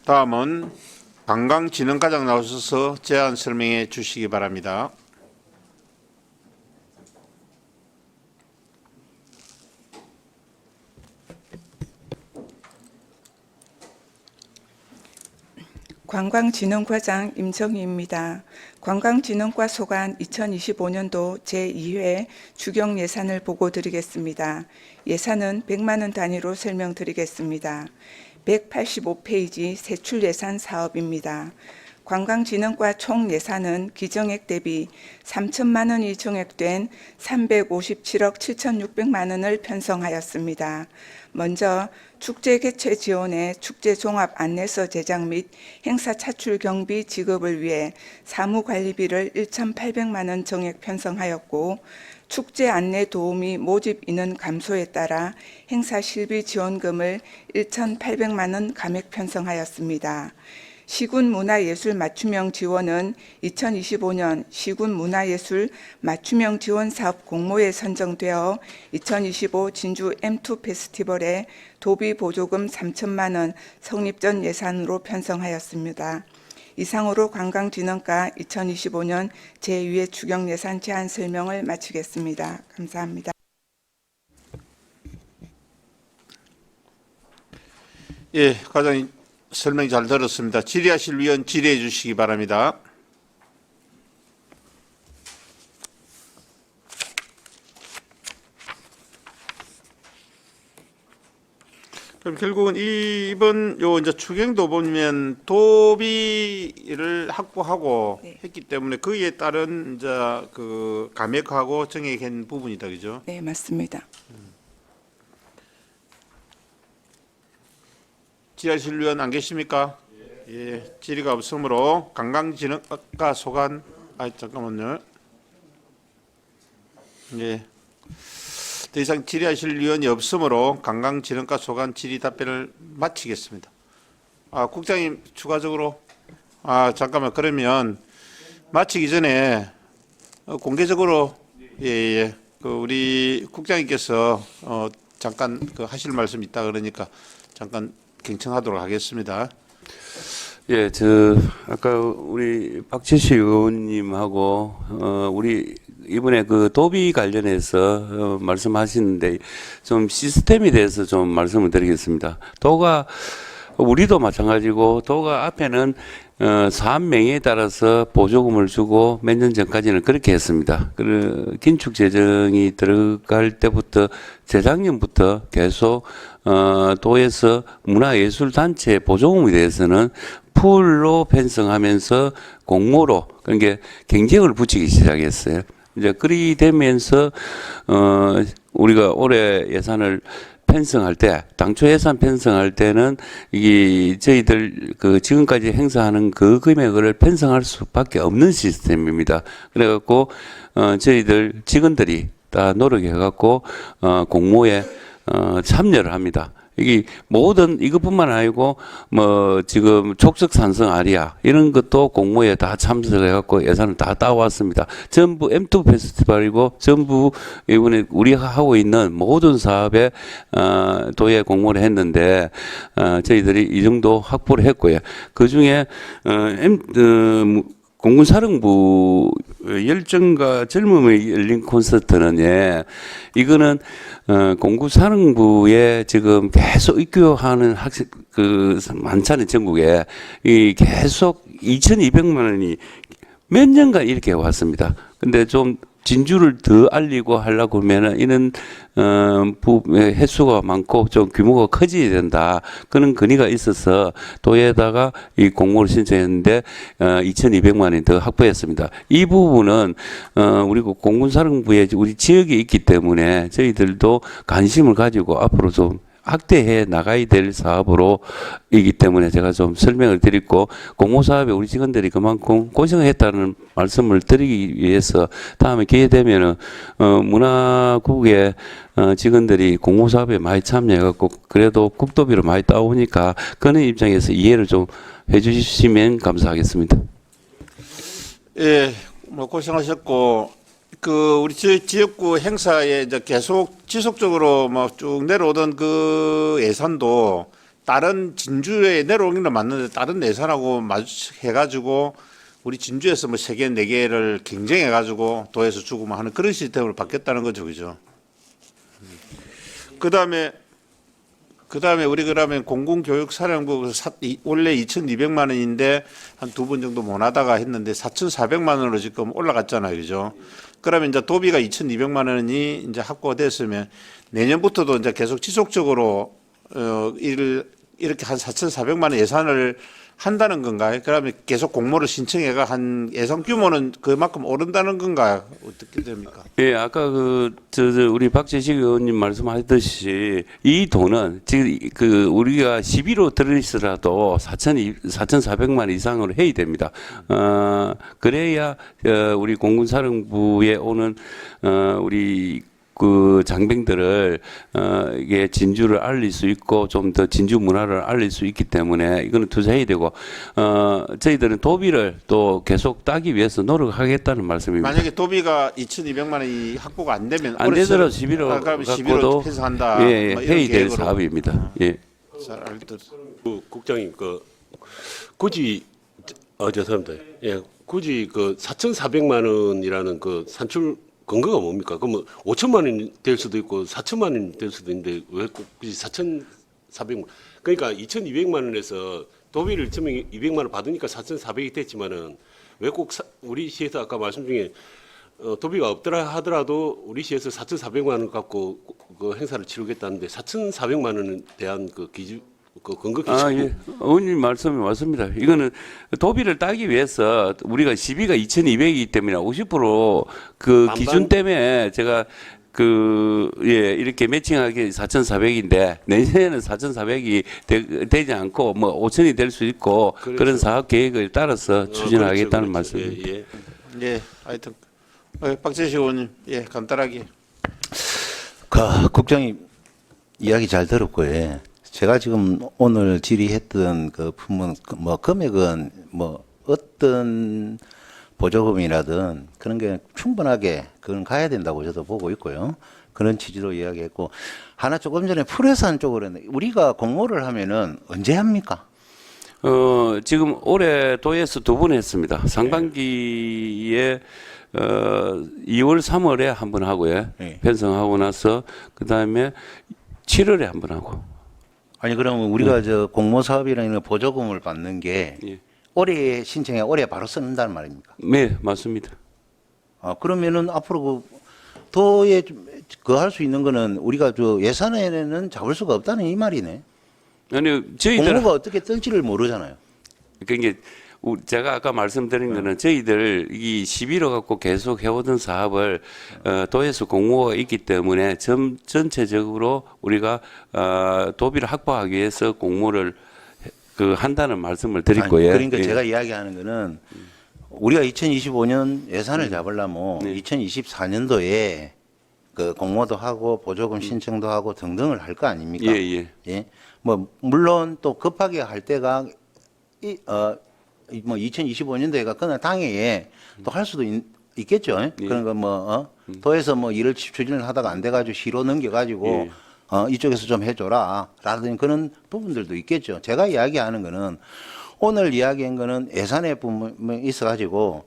다음은 관광진흥과장 나오셔서 제안 설명해 주시기 바랍니다. 관광진흥과장 임정희입니다. 관광진흥과 소관 2025년도 제2회 추경 예산을 보고 드리겠습니다. 예산은 100만 원 단위로 설명드리겠습니다. 185페이지 세출 예산 사업입니다. 관광진흥과 총 예산은 기정액 대비 3천만 원이 증액된 357억 7,600만 원을 편성하였습니다. 먼저 축제 개최 지원에 축제 종합 안내서 제작 및 행사 차출 경비 지급을 위해 사무관리비를 1,800만 원 정액 편성하였고, 축제 안내 도우미 모집 인원 감소에 따라 행사 실비 지원금을 1,800만 원 감액 편성하였습니다. 시군 문화예술 맞춤형 지원은 2025년 시군 문화예술 맞춤형 지원 사업 공모에 선정되어 2025 진주 M2 페스티벌에 도비 보조금 3천만 원 성립 전 예산으로 편성하였습니다. 이상으로 관광진흥과 2025년 제2회 추경 예산 제안 설명을 마치겠습니다. 감사합니다. 예, 과장님 설명 잘 들었습니다. 질의하실 위원 질의해 주시기 바랍니다. 그럼 결국은 이번 요 이제 추경도 보면 도비를 확보하고 네. 했기 때문에 거기에 따른 이제 그 감액하고 정액한 부분이다, 그죠? 네, 맞습니다. 질의하실 위원 안 계십니까? 예, 질의가 없으므로 관광진흥과 소관 잠깐만요. 예. 더 이상 질의하실 위원이 없으므로 관광진흥과 소관 질의 답변을 마치겠습니다. 국장님 추가적으로 잠깐만 그러면 마치기 전에 공개적으로 그 우리 국장님께서 잠깐 그 하실 말씀 있다 그러니까 잠깐 경청하도록 하겠습니다. 예, 아까 우리 박지식 의원님하고 우리 이번에 그 도비 관련해서 말씀하시는데 좀 시스템에 대해서 좀 말씀을 드리겠습니다. 도가 우리도 마찬가지고 도가 앞에는 사업 명의에 따라서 보조금을 주고 몇 년 전까지는 그렇게 했습니다. 긴축 재정이 들어갈 때부터 재작년부터 계속 도에서 문화예술단체 보조금에 대해서는 풀로 편성하면서 공모로 그러니까 경쟁을 붙이기 시작했어요. 이제 그리 되면서 우리가 올해 예산을 편성할 때, 당초 예산 편성할 때는 이게 저희들 그 지금까지 행사하는 그 금액을 편성할 수밖에 없는 시스템입니다. 그래갖고 저희들 직원들이 다 노력해갖고 공모에 참여를 합니다. 이게 모든 이것뿐만 아니고 뭐 지금 촉석산성 아리아 이런 것도 공모에 다 참석해 갖고 예산을 다 따왔습니다. 전부 M2 페스티벌이고 전부 이번에 우리가 하고 있는 모든 사업에 도에 공모를 했는데 저희들이 이 정도 확보를 했고요. 그 중에 공군사령부 열정과 젊음의 열린 콘서트는 이거는 공군사령부에 지금 계속 입교하는 학생 많잖아요, 전국에. 이 계속 2,200만 원이 몇 년간 이렇게 왔습니다. 근데 좀 진주를 더 알리고 하려고 하면은 이런 횟수가 많고 좀 규모가 커져야 된다. 그런 건의가 있어서 도에다가 이 공모를 신청했는데 2,200만 원이 더 확보했습니다. 이 부분은 우리 공군사령부에 우리 지역에 있기 때문에 저희들도 관심을 가지고 앞으로 좀 확대해 나가야 될 사업으로 이기 때문에 제가 좀 설명을 드리고 공모 사업에 우리 직원들이 그만큼 고생을 했다는 말씀을 드리기 위해서 다음에 기회 되면은 문화국의 직원들이 공모 사업에 많이 참여해 갖고 그래도 국도비를 많이 따오니까 그런 입장에서 이해를 좀 해 주시면 감사하겠습니다. 예, 뭐 고생하셨고 우리 지역구 행사에 이제 계속 지속적으로 뭐 쭉 내려오던 그 예산도 다른 진주에 내려오는 건 맞는데 다른 예산하고 마주해가지고 우리 진주에서 뭐 3개, 4개를 경쟁해가지고 도에서 주고 뭐 하는 그런 시스템으로 바뀌었다는 거죠, 그죠? 그 다음에 그다음에 우리 그러면 공군교육사령부 원래 2,200만 원인데 한 두 번 정도 못 하다가 했는데 4,400만 원으로 지금 올라갔잖아요, 그죠? 그러면 이제 도비가 2,200만 원이 이제 확보가 됐으면 내년부터도 이제 계속 지속적으로 이렇게 한 4,400만 원 예산을 한다는 건가요? 그러면 계속 공모를 신청해가 한 예산 규모는 그만큼 오른다는 건가요? 어떻게 됩니까? 예, 아까 우리 박재식 의원님 말씀하셨듯이 이 돈은 지금 우리가 11호 들으시더라도 4,400만 원 이상으로 해야 됩니다. 그래야 우리 공군사령부에 오는 우리 그 장병들을 이게 진주를 알릴 수 있고 좀 더 진주 문화를 알릴 수 있기 때문에 이거는 투자해야 되고 저희들은 도비를 또 계속 따기 위해서 노력하겠다는 말씀입니다. 만약에 도비가 2,200만 원이 확보가 안 되면 안 되더라도 11호 갖고도 편성한다. 예, 뭐 이런 해야 될 계획으로. 사업입니다. 예. 잘 알듯. 국장님 굳이 죄송합니다. 예, 굳이 4,400만 원이라는 그 산출 근거가 뭡니까? 그러면 5천만 원이 될 수도 있고 4천만 원이 될 수도 있는데 왜 꼭 굳이 4,400만 원? 그러니까 2,200만 원에서 도비를 처음에 200만 원 받으니까 4,400이 됐지만은 왜 꼭 우리 시에서 아까 말씀 중에 도비가 없더라 하더라도 우리 시에서 4,400만 원 갖고 그 행사를 치르겠다는데 4,400만 원에 대한 그 기준 그 근거 기준. 예. 의원님 말씀이 맞습니다. 이거는 도비를 따기 위해서 우리가 시비가 2,200이기 때문에 50% 기준 때문에 제가 이렇게 매칭하기 4,400인데 내년에는 4,400이 되지 않고 뭐 5,000이 될 수 있고 그런 사업 계획을 따라서 추진하겠다는 그렇죠. 말씀입니다. 예, 하여튼 박재식 의원님, 예, 간단하게. 국장님 이야기 잘 들었고요. 제가 지금 오늘 질의했던 그 품은 뭐 금액은 뭐 어떤 보조금이라든 그런 게 충분하게 그건 가야 된다고 저도 보고 있고요. 그런 취지로 이야기했고 하나 조금 전에 풀예산 쪽으로 했는데 우리가 공모를 하면은 언제 합니까? 지금 올해 도에서 2번 했습니다. 상반기에 2월, 3월에 한 번 하고요. 네. 편성하고 나서 그 다음에 7월에 한 번 하고. 아니 그러면 우리가 저 공모 사업이라는 보조금을 받는 게 예. 올해 신청해 올해 바로 쓰는다는 말입니까? 네, 맞습니다. 그러면은 앞으로 그 도에 할 수 있는 거는 우리가 저 예산에는 잡을 수가 없다는 이 말이네. 아니 저희들 공모가 어떻게 뜰지를 모르잖아요. 그러니까 제가 아까 말씀드린 거는 저희들 이 11호 갖고 계속 해오던 사업을 도에서 공모가 있기 때문에 전체적으로 우리가 도비를 확보하기 위해서 공모를 한다는 말씀을 드렸고요. 그러니까 예. 제가 이야기하는 거는 우리가 2025년 예산을 잡으려면 네. 2024년도에 그 공모도 하고 보조금 신청도 하고 등등을 할 거 아닙니까? 예. 예. 뭐 물론 또 급하게 할 때가 뭐 2025년도에가 그날 당해에 또 할 수도 있겠죠. 예. 그런 거 도에서 뭐 일을 추진을 하다가 안 돼가지고 시로 넘겨가지고 예. 이쪽에서 좀 해줘라 라든지 그런 부분들도 있겠죠. 제가 이야기하는 거는 오늘 이야기한 거는 예산의 부분이 있어가지고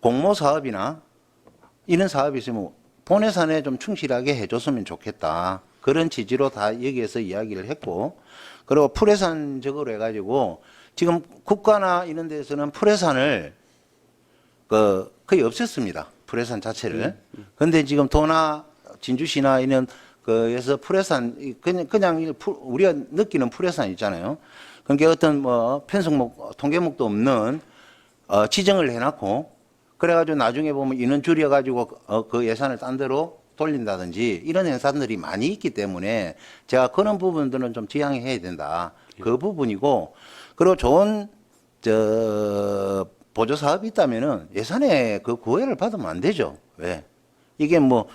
공모 사업이나 이런 사업이 있으면 본 예산에 좀 충실하게 해줬으면 좋겠다. 그런 취지로 다 여기에서 이야기를 했고 그리고 풀예산적으로 해가지고 지금 국가나 이런 데서는 풀예산을 거의 없앴습니다. 풀예산 자체를. 그런데 지금 도나 진주시나 이런 그에서 풀예산 그냥 우리가 느끼는 풀예산 있잖아요. 그러니까 어떤 뭐 편성목 통계목도 없는 지정을 해놨고 그래가지고 나중에 보면 인원 줄여가지고 그 예산을 딴 데로 돌린다든지 이런 행사들이 많이 있기 때문에 제가 그런 부분들은 좀 지양해야 된다. 그 부분이고 그리고 좋은 보조 사업이 있다면은 예산에 그 구애를 받으면 안 되죠. 왜? 이게 뭐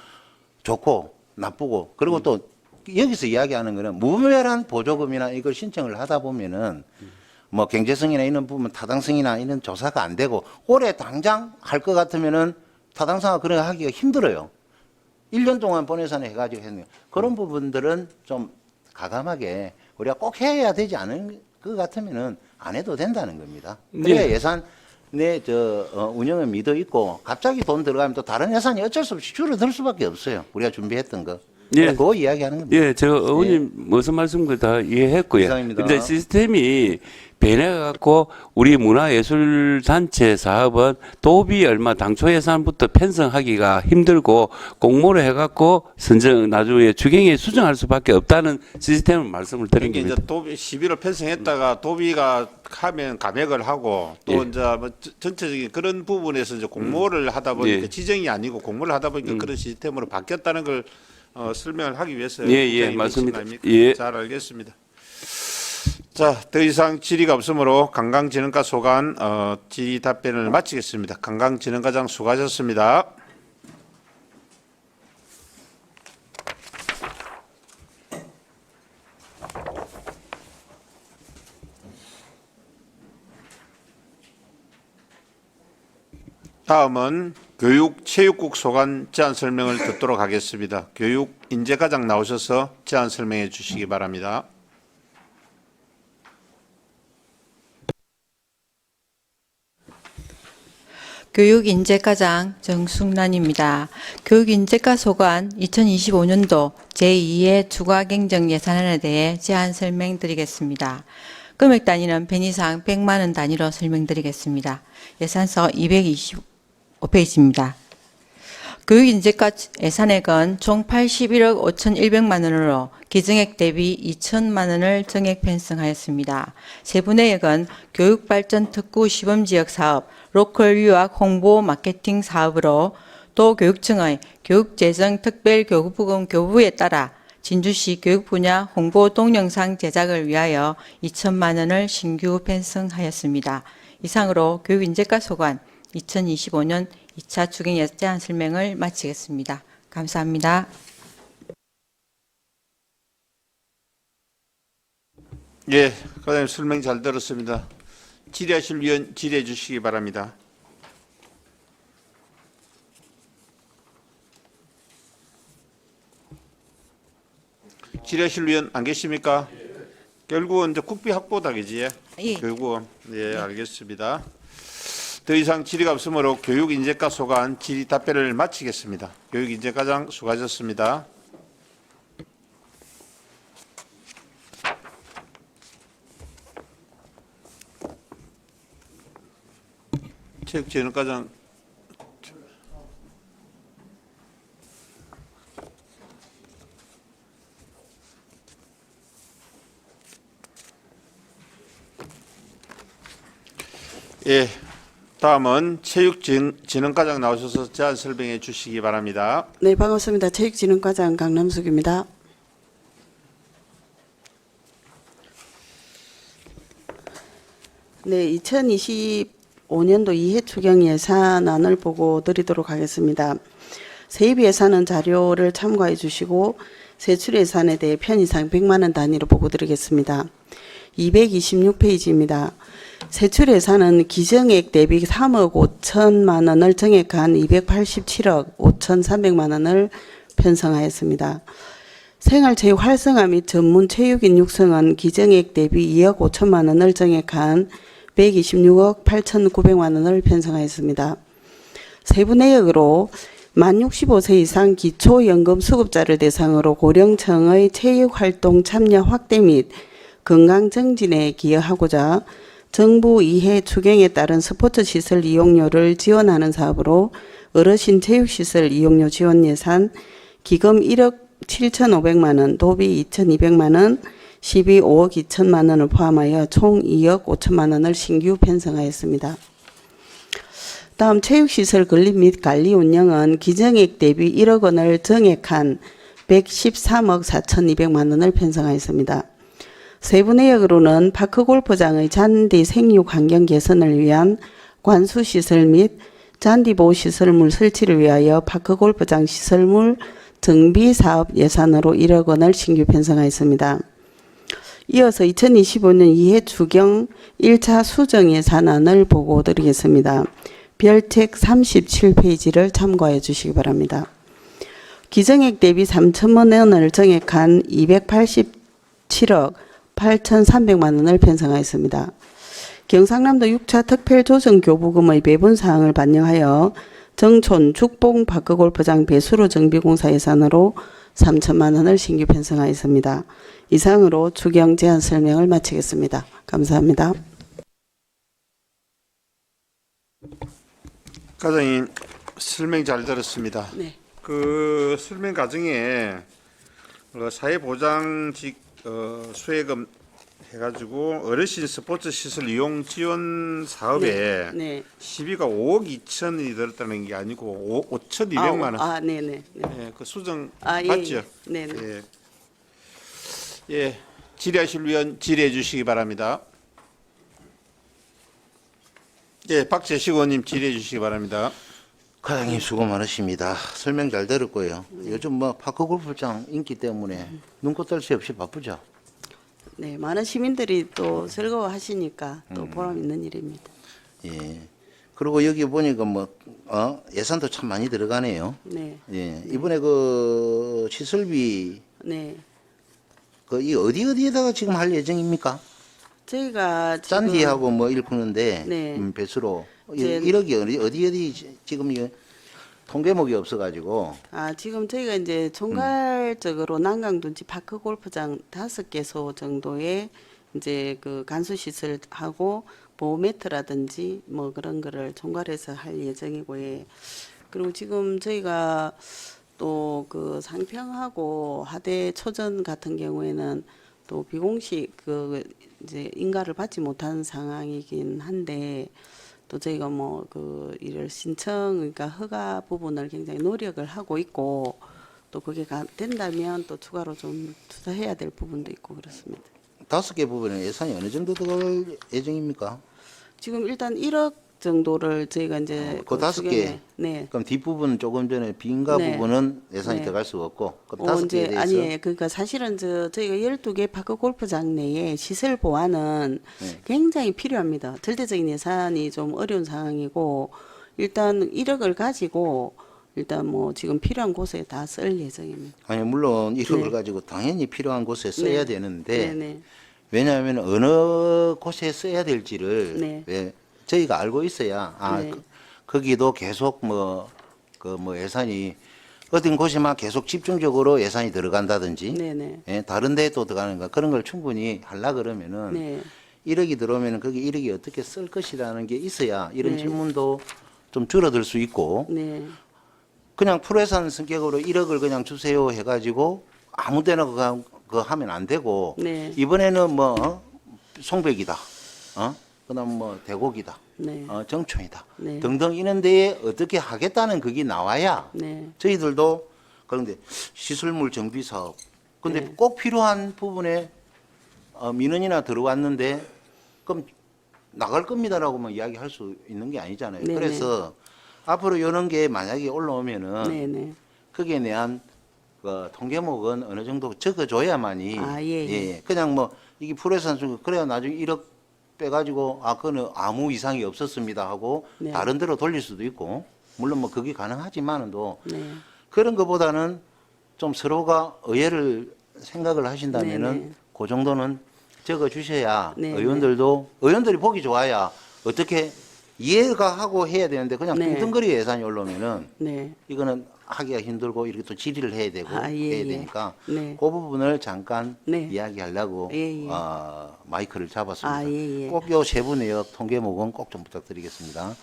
좋고 나쁘고 그리고 또 여기서 이야기하는 거는 무분별한 보조금이나 이걸 신청을 하다 보면은 뭐 경제성이나 이런 부분 타당성이나 이런 조사가 안 되고 올해 당장 할 것 같으면은 타당성을 그런 거 하기가 힘들어요. 1년 동안 본 예산에 해가지고 했는 그런 부분들은 좀 가감하게 우리가 꼭 해야 되지 않은 것 같으면은 안 해도 된다는 겁니다. 그래야 네. 예산 내 운영에 믿어 있고 갑자기 돈 들어가면 또 다른 예산이 어쩔 수 없이 줄어들 수밖에 없어요. 우리가 준비했던 거. 예. 그거 이야기하는 겁니다. 예, 제가 의원님 무슨 말씀을 다 이해했고요. 이상입니다. 근데 시스템이 변해갖고 우리 문화예술단체 사업은 도비 얼마 당초 예산부터 편성하기가 힘들고 공모를 해갖고 선정 나중에 주경에 수정할 수밖에 없다는 시스템을 말씀을 드린 그러니까 겁니다. 이제 도비 시비를 편성했다가 도비가 하면 감액을 하고 또 예. 이제 뭐 전체적인 그런 부분에서 이제 공모를 하다 보니까 예. 지정이 아니고 공모를 하다 보니까 그런 시스템으로 바뀌었다는 걸 설명을 하기 위해서 예, 맞습니다. 아닙니까? 예. 잘 알겠습니다. 자, 더 이상 질의가 없으므로 관광진흥과 소관 질의 답변을 마치겠습니다. 관광진흥과장 수고하셨습니다. 다음은 교육체육국 소관 제안 설명을 듣도록 하겠습니다. 교육인재과장 나오셔서 제안 설명해 주시기 바랍니다. 교육인재과장 정숙란입니다. 교육인재과 소관 2025년도 제2회 추가 경정 예산안에 대해 제안 설명드리겠습니다. 금액 단위는 편의상 100만 원 단위로 설명드리겠습니다. 예산서 225페이지입니다. 교육인재과 예산액은 총 81억 5,100만 원으로 기정액 대비 2천만 원을 정액 편성하였습니다. 세부 내역은 교육발전 특구 시범지역 사업, 로컬 유학 홍보 마케팅 사업으로 도교육청의 교육재정 특별교육부금 교부에 따라 진주시 교육 분야 홍보 동영상 제작을 위하여 2천만 원을 신규 편성하였습니다. 이상으로 교육인재과 소관 2025년 2차 추경 예산 설명을 마치겠습니다. 감사합니다. 예, 과장님 설명 잘 들었습니다. 질의하실 위원 질의해 주시기 바랍니다. 질의하실 위원 안 계십니까? 결국은 이제 국비 확보다기지. 예. 결국은 예, 알겠습니다. 더 이상 질의가 없으므로 교육인재과 소관 질의 답변을 마치겠습니다. 교육인재과장 수고하셨습니다. 체육진흥과장 예, 다음은 체육진흥과장 나오셔서 제안 설명해 주시기 바랍니다. 네, 반갑습니다. 체육진흥과장 강남숙입니다. 네, 2025년도 2회 추경 예산안을 보고 드리도록 하겠습니다. 세입 예산은 자료를 참고해 주시고 세출 예산에 대해 편의상 100만 원 단위로 보고 드리겠습니다. 226페이지입니다. 세출 예산은 기정액 대비 3억 5천만 원을 정액한 287억 5,300만 원을 편성하였습니다. 생활체육 활성화 및 전문 체육인 육성은 기정액 대비 2억 5천만 원을 정액한 126억 8,900만 원을 편성하였습니다. 세부 내역으로 만 65세 이상 기초연금 수급자를 대상으로 고령층의 체육활동 참여 확대 및 건강증진에 기여하고자 정부 2회 추경에 따른 스포츠시설 이용료를 지원하는 사업으로 어르신 체육시설 이용료 지원 예산 기금 1억 7,500만 원, 도비 2,200만 원, 12억 2천만 원을 포함하여 총 2억 5천만 원을 신규 편성하였습니다. 다음 체육시설 건립 및 관리 운영은 기정액 대비 1억 원을 정액한 113억 4,200만 원을 편성하였습니다. 세부 내역으로는 파크골프장의 잔디 생육 환경 개선을 위한 관수시설 및 잔디 보호시설물 설치를 위하여 파크골프장 시설물 정비 사업 예산으로 1억 원을 신규 편성하였습니다. 이어서 2025년 2회 추경 1차 수정 예산안을 보고 드리겠습니다. 별책 37페이지를 참고해 주시기 바랍니다. 기정액 대비 3천만 원을 정액한 287억 8,300만 원을 편성하였습니다. 경상남도 6차 특별조정교부금의 배분사항을 반영하여 정촌, 죽봉, 파크골프장 배수로 정비공사 예산으로 3천만 원을 신규 편성하였습니다. 이상으로 추경 제안 설명을 마치겠습니다. 감사합니다. 과장님 설명 잘 들었습니다. 네. 그 설명 과정에 사회보장직 수혜금 해가지고 어르신 스포츠 시설 이용 지원 사업에 네. 시비가 5억 2천이 들었다는 게 아니고 5,200만 원. 네네. 네. 예, 그 수정 예, 맞죠? 네네. 예. 예, 질의하실 위원 질의해 주시기 바랍니다. 예, 박재식 의원님 질의해 주시기 바랍니다. 과장님 수고 많으십니다. 설명 잘 들었고요. 요즘 뭐 파크 골프장 인기 때문에 눈코 뜰 새 없이 바쁘죠. 네, 많은 시민들이 또 즐거워하시니까 또 보람 있는 일입니다. 예. 그리고 여기 보니까 뭐 예산도 참 많이 들어가네요. 네, 예. 이번에 그 시설비 네. 그 이 어디에다가 지금 할 예정입니까? 저희가 지금 짠디하고 뭐 일푸는데 네. 배수로 이제 1억이 어디 지금 이게 통계목이 없어가지고 지금 저희가 이제 총괄적으로 난강둔치 파크 골프장 5개소 정도의 이제 그 간수 시설하고 보호 매트라든지 뭐 그런 거를 총괄해서 할 예정이고, 예. 그리고 지금 저희가 또 그 상평하고 하대 초전 같은 경우에는 또 비공식 그 이제 인가를 받지 못한 상황이긴 한데, 또 저희가 뭐 그 이를 신청, 그러니까 허가 부분을 굉장히 노력을 하고 있고, 또 그게 된다면 또 추가로 좀 투자해야 될 부분도 있고 그렇습니다. 5개 부분에 예산이 어느 정도 들어갈 예정입니까? 지금 일단 1억 정도를 저희가 이제 그 5개. 네. 그럼 뒷부분 조금 전에 빈가 네. 부분은 예산이 네. 들어갈 수가 없고 그 5개에 이제 대해서 아니에요. 그러니까 사실은 저희가 12개 파크 골프장 내에 시설 보완은 네. 굉장히 필요합니다. 절대적인 예산이 좀 어려운 상황이고, 일단 1억을 가지고 일단 뭐 지금 필요한 곳에 다 쓸 예정입니다. 아니 물론 1억을 네. 가지고 당연히 필요한 곳에 써야 네. 되는데 네네. 왜냐하면 어느 곳에 써야 될지를 네. 저희가 알고 있어야 네. 거기도 계속 뭐 예산이 어떤 곳에만 계속 집중적으로 예산이 들어간다든지 네네. 예, 다른 데에 또 들어가는가 그런 걸 충분히 하려 그러면은 네. 1억이 들어오면은 거기 1억이 어떻게 쓸 것이라는 게 있어야 이런 네. 질문도 좀 줄어들 수 있고 네. 그냥 풀예산 성격으로 1억을 그냥 주세요 해가지고 아무데나 그거 하면 안 되고 네. 이번에는 뭐 송백이다, 그다음 뭐 대곡이다, 네. 정촌이다 네. 등등 이런 데에 어떻게 하겠다는 그게 나와야 네. 저희들도 그런데 시설물 정비 사업 근데 네. 꼭 필요한 부분에 민원이나 들어왔는데 그럼 나갈 겁니다라고만 이야기할 수 있는 게 아니잖아요. 네네. 그래서 앞으로 이런 게 만약에 올라오면은 네네. 거기에 대한 그 통계목은 어느 정도 적어줘야만이 예. 그냥 뭐 이게 풀예산 중 그래야 나중에 1억 빼가지고 그거는 아무 이상이 없었습니다 하고 네. 다른 데로 돌릴 수도 있고 물론 뭐 그게 가능하지만도 네. 그런 것보다는 좀 서로가 의외를 생각을 하신다면은 네네. 그 정도는 적어 주셔야 네네. 의원들이 보기 좋아야 어떻게 이해가 하고 해야 되는데 그냥 네. 뚱뚱거리 예산이 올라오면은 네. 이거는 하기가 힘들고 이렇게 또 질의를 해야 되고 예. 해야 되니까 네. 그 부분을 잠깐 네. 이야기하려고 예. 마이크를 잡았습니다. 예. 꼭 요 세부 내역 통계목은 꼭 좀 부탁드리겠습니다.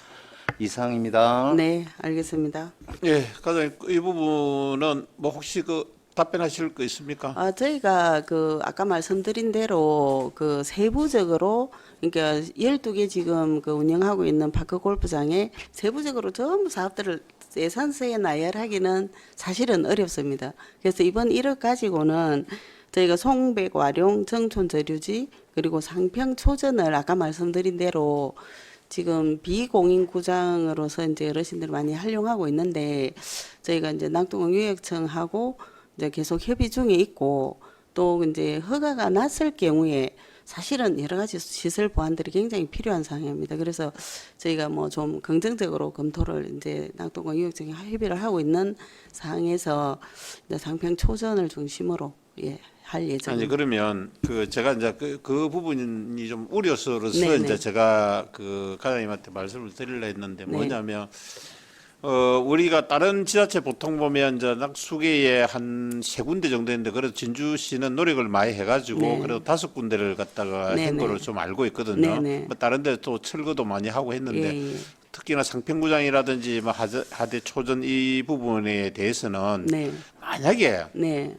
이상입니다. 네, 알겠습니다. 예, 과장님 이 부분은 뭐 혹시 그 답변하실 거 있습니까? 저희가 그 아까 말씀드린 대로 그 세부적으로, 그러니까 12개 지금 그 운영하고 있는 파크 골프장에 세부적으로 전부 사업들을 예산서에 나열하기는 사실은 어렵습니다. 그래서 이번 1억 가지고는 저희가 송백 와룡 정촌 저류지 그리고 상평 초전을 아까 말씀드린 대로 지금 비공인 구장으로서 이제 어르신들이 많이 활용하고 있는데, 저희가 이제 낙동강 유역청하고 이제 계속 협의 중에 있고, 또 이제 허가가 났을 경우에 사실은 여러 가지 시설 보완들이 굉장히 필요한 상황입니다. 그래서 저희가 뭐 좀 긍정적으로 검토를 이제 낙동강 유역청에 협의를 하고 있는 상황에서 이제 상평 초전을 중심으로 할 예정입니다. 아니 그러면 그 제가 이제 그 부분이 좀 우려서로서 네네. 이제 제가 그 과장님한테 말씀을 드리려 했는데 네. 뭐냐면 우리가 다른 지자체 보통 보면 이제 낙수계에 한 3군데 정도 있는데 그래도 진주시는 노력을 많이 해가지고 네. 그래도 5군데를 갖다가 네, 한 네. 거로 좀 알고 있거든요. 네, 네. 뭐 다른 데 또 철거도 많이 하고 했는데 예, 예. 특히나 상평구장이라든지 뭐 하대 초전 이 부분에 대해서는 네. 만약에 네.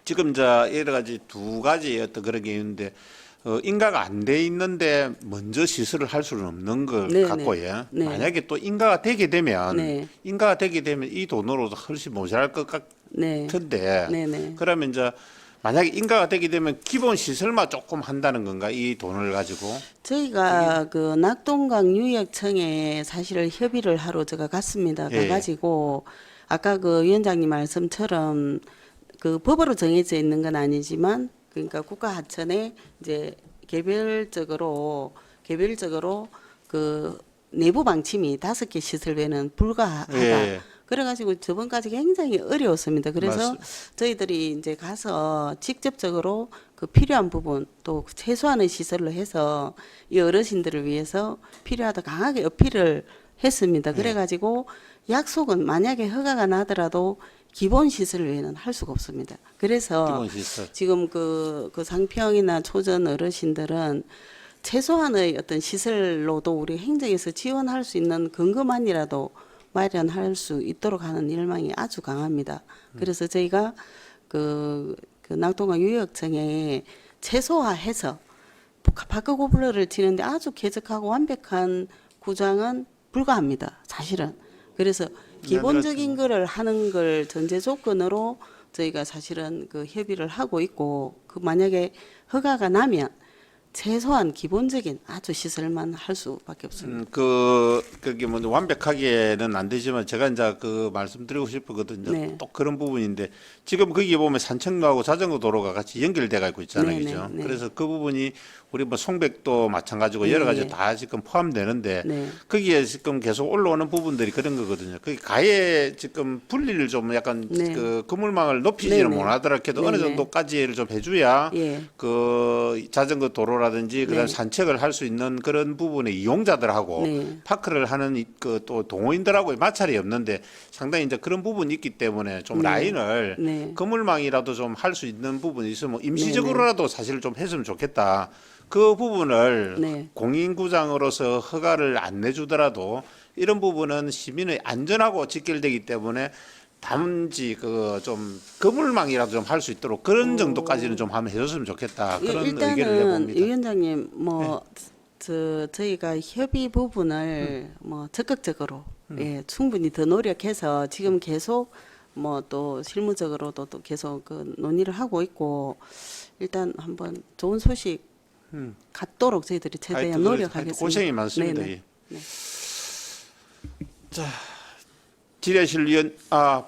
지금 이제 여러 가지 2가지 어떤 그런 게 있는데 인가가 안 돼 있는데 먼저 시설을 할 수는 없는 것 네, 같고요. 네. 만약에 또 인가가 되게 되면 네. 이 돈으로도 훨씬 모자랄 것 네. 같은데 네, 네. 그러면 이제 만약에 인가가 되게 되면 기본 시설만 조금 한다는 건가 이 돈을 가지고 저희가 그 낙동강 유역청에 사실 협의를 하러 제가 갔습니다. 예. 가가지고 아까 그 위원장님 말씀처럼 그 법으로 정해져 있는 건 아니지만 그러니까 국가하천에 이제 개별적으로 그 내부 방침이 5개 시설 외에는 불가하다. 예. 그래가지고 저번까지 굉장히 어려웠습니다. 그래서 맞습니다. 저희들이 이제 가서 직접적으로 그 필요한 부분 또 최소한의 시설로 해서 이 어르신들을 위해서 필요하다 강하게 어필을 했습니다. 그래가지고 약속은 만약에 허가가 나더라도 기본 시설 외에는 할 수가 없습니다. 그래서 기본 시설. 지금 그 상평이나 초전 어르신들은 최소한의 어떤 시설로도 우리 행정에서 지원할 수 있는 근거만이라도 마련할 수 있도록 하는 열망이 아주 강합니다. 그래서 저희가 그 낙동강 유역청에 최소화해서 바크고블러를 치는데 아주 쾌적하고 완벽한 구장은 불가합니다. 사실은. 그래서 기본적인 거를 하는 걸 전제 조건으로 저희가 사실은 그 협의를 하고 있고 그 만약에 허가가 나면 최소한 기본적인 아주 시설만 할 수밖에 없습니다. 그게 뭐 완벽하게는 안 되지만 제가 이제 그 말씀드리고 싶거든요. 네. 또 그런 부분인데 지금 거기 보면 산책로하고 자전거 도로가 같이 연결돼 가고 있잖아요, 네, 그죠? 네, 네. 그래서 그 부분이 우리 뭐 송백도 마찬가지고 네, 여러 가지 네. 다 지금 포함되는데 네. 거기에 지금 계속 올라오는 부분들이 그런 거거든요. 거기 가에 지금 분리를 좀 약간 네. 그 그물망을 높이지는 네, 네. 못하더라도 네, 어느 네. 정도까지를 좀 해줘야 예. 그 자전거 도로라든지 그다음 네. 산책을 할 수 있는 그런 부분의 이용자들하고 네. 파크를 하는 그 또 동호인들하고 마찰이 없는데 상당히 이제 그런 부분이 있기 때문에 좀 네. 라인을 네. 그물망이라도 좀 할 수 있는 부분이 있으면 임시적으로라도 사실 좀 했으면 좋겠다. 그 부분을 네. 공인구장으로서 허가를 안 내주더라도 이런 부분은 시민의 안전하고 직결되기 때문에 단지 그 좀 그물망이라도 좀 할 수 있도록 그런 정도까지는 좀 하면 해줬으면 좋겠다. 그런 의견을 일단은 내봅니다. 위원장님 저희가 협의 부분을 뭐 적극적으로 예, 충분히 더 노력해서 지금 계속 뭐 또 실무적으로도 또 계속 그 논의를 하고 있고 일단 한번 좋은 소식 갖도록 저희들이 최대한 하여튼 노력하겠습니다. 고생이 많습니다. 네네. 예. 네. 자, 질의하실 위원,